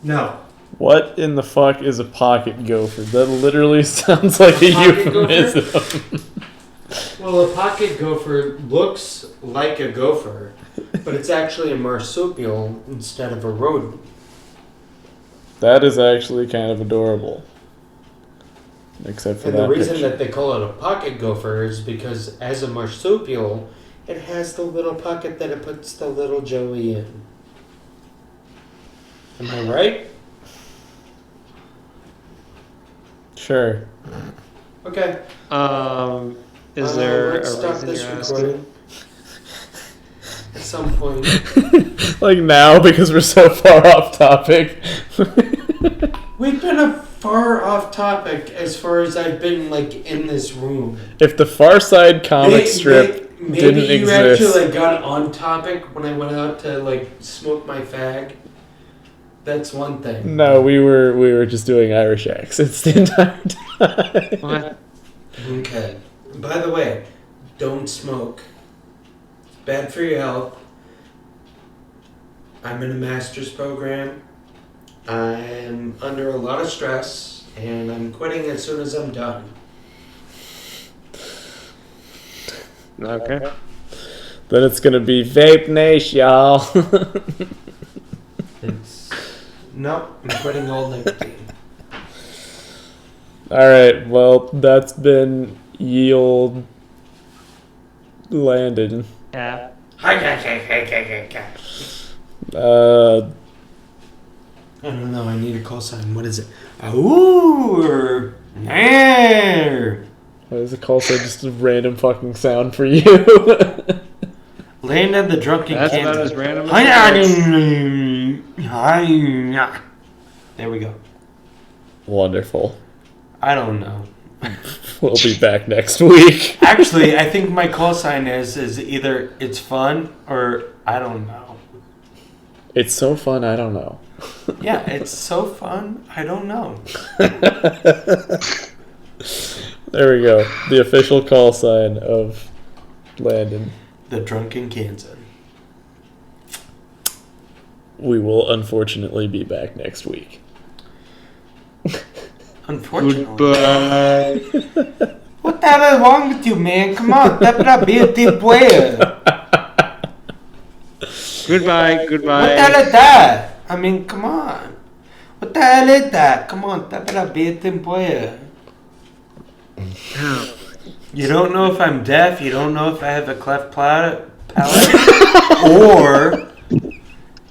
Speaker 3: No.
Speaker 1: what in the fuck is a pocket gopher? That literally sounds like a
Speaker 3: Pocket
Speaker 1: euphemism.
Speaker 3: Well, a pocket gopher looks like a gopher, but it's actually a marsupial instead of a rodent.
Speaker 1: That is actually kind of adorable. Except for
Speaker 3: And
Speaker 1: that
Speaker 3: the reason
Speaker 1: picture.
Speaker 3: that they call it a pocket gopher is because as a marsupial, it has the little pocket that it puts the little Joey in. Am I right?
Speaker 1: Sure.
Speaker 3: Okay.
Speaker 2: Is there
Speaker 3: let's
Speaker 2: a
Speaker 3: stop
Speaker 2: reason
Speaker 3: this
Speaker 2: you're asking?
Speaker 3: recording at some point.
Speaker 1: Like now, because we're so far off topic.
Speaker 3: We've been far off topic as far as I've been like in this room.
Speaker 1: If the Far Side comic strip
Speaker 3: Maybe
Speaker 1: didn't
Speaker 3: you
Speaker 1: exist,
Speaker 3: actually like, got on topic when I went out to like smoke my fag. That's one thing.
Speaker 1: no, we were just doing Irish accents the entire time.
Speaker 2: What?
Speaker 3: Okay. By the way, don't smoke. It's bad for your health. I'm in a master's program. I'm under a lot of stress, and I'm quitting as soon as I'm done.
Speaker 2: Okay.
Speaker 1: Then it's gonna be Vape Nation, y'all.
Speaker 3: Nope, I'm quitting all nicotine.
Speaker 1: Alright, well, that's been ye old Landon.
Speaker 2: Yeah.
Speaker 3: I don't know, I need a call sign. What is it? Ooh or nair.
Speaker 1: What is it called? So just a random fucking sound for you.
Speaker 3: Landon the drunken
Speaker 2: That's
Speaker 3: Kansas.
Speaker 2: about as random as it gets.
Speaker 3: There we go.
Speaker 1: Wonderful.
Speaker 3: I don't know.
Speaker 1: We'll be back next week.
Speaker 3: Actually, I think my call sign is either it's fun or I don't know.
Speaker 1: It's so fun, I don't know.
Speaker 3: Yeah, it's so fun. I don't know.
Speaker 1: There we go. The official call sign of Landon.
Speaker 3: The drunken Kansas.
Speaker 1: We will unfortunately be back next week.
Speaker 3: Unfortunately.
Speaker 2: Goodbye.
Speaker 3: What the hell is wrong with you, man? Come on, step it up, be a team player.
Speaker 2: Goodbye.
Speaker 3: What the
Speaker 2: Goodbye.
Speaker 3: hell is that? I mean, come on. What the hell is that? Come on, step it up, be a team player. You don't know if I'm deaf, you don't know if I have a cleft palate, or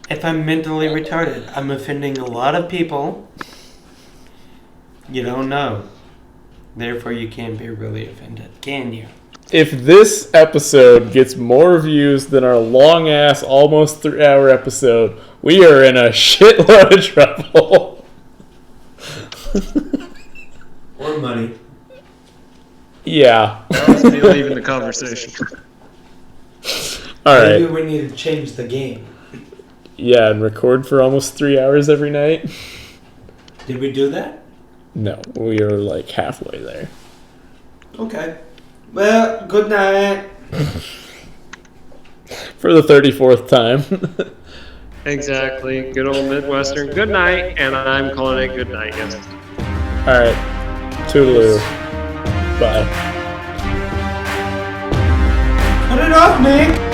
Speaker 3: if I'm mentally retarded. I'm offending a lot of people. You don't know. Therefore, you can't be really offended, can you?
Speaker 1: If this episode gets more views than our long ass, almost 3-hour episode, we are in a shitload of trouble.
Speaker 3: Or money.
Speaker 1: Yeah.
Speaker 2: That was me leaving the conversation.
Speaker 1: Alright.
Speaker 3: Maybe we need to change the game.
Speaker 1: Yeah, and record for almost 3 hours every night?
Speaker 3: Did we do that?
Speaker 1: No, we are like halfway there.
Speaker 3: Okay. Well, good night.
Speaker 1: For the 34th time.
Speaker 2: Exactly. Good old Midwestern. Good night, and I'm calling it good night. Yes.
Speaker 1: Alright. Toodaloo. Bye.
Speaker 3: Put it it off, Nick.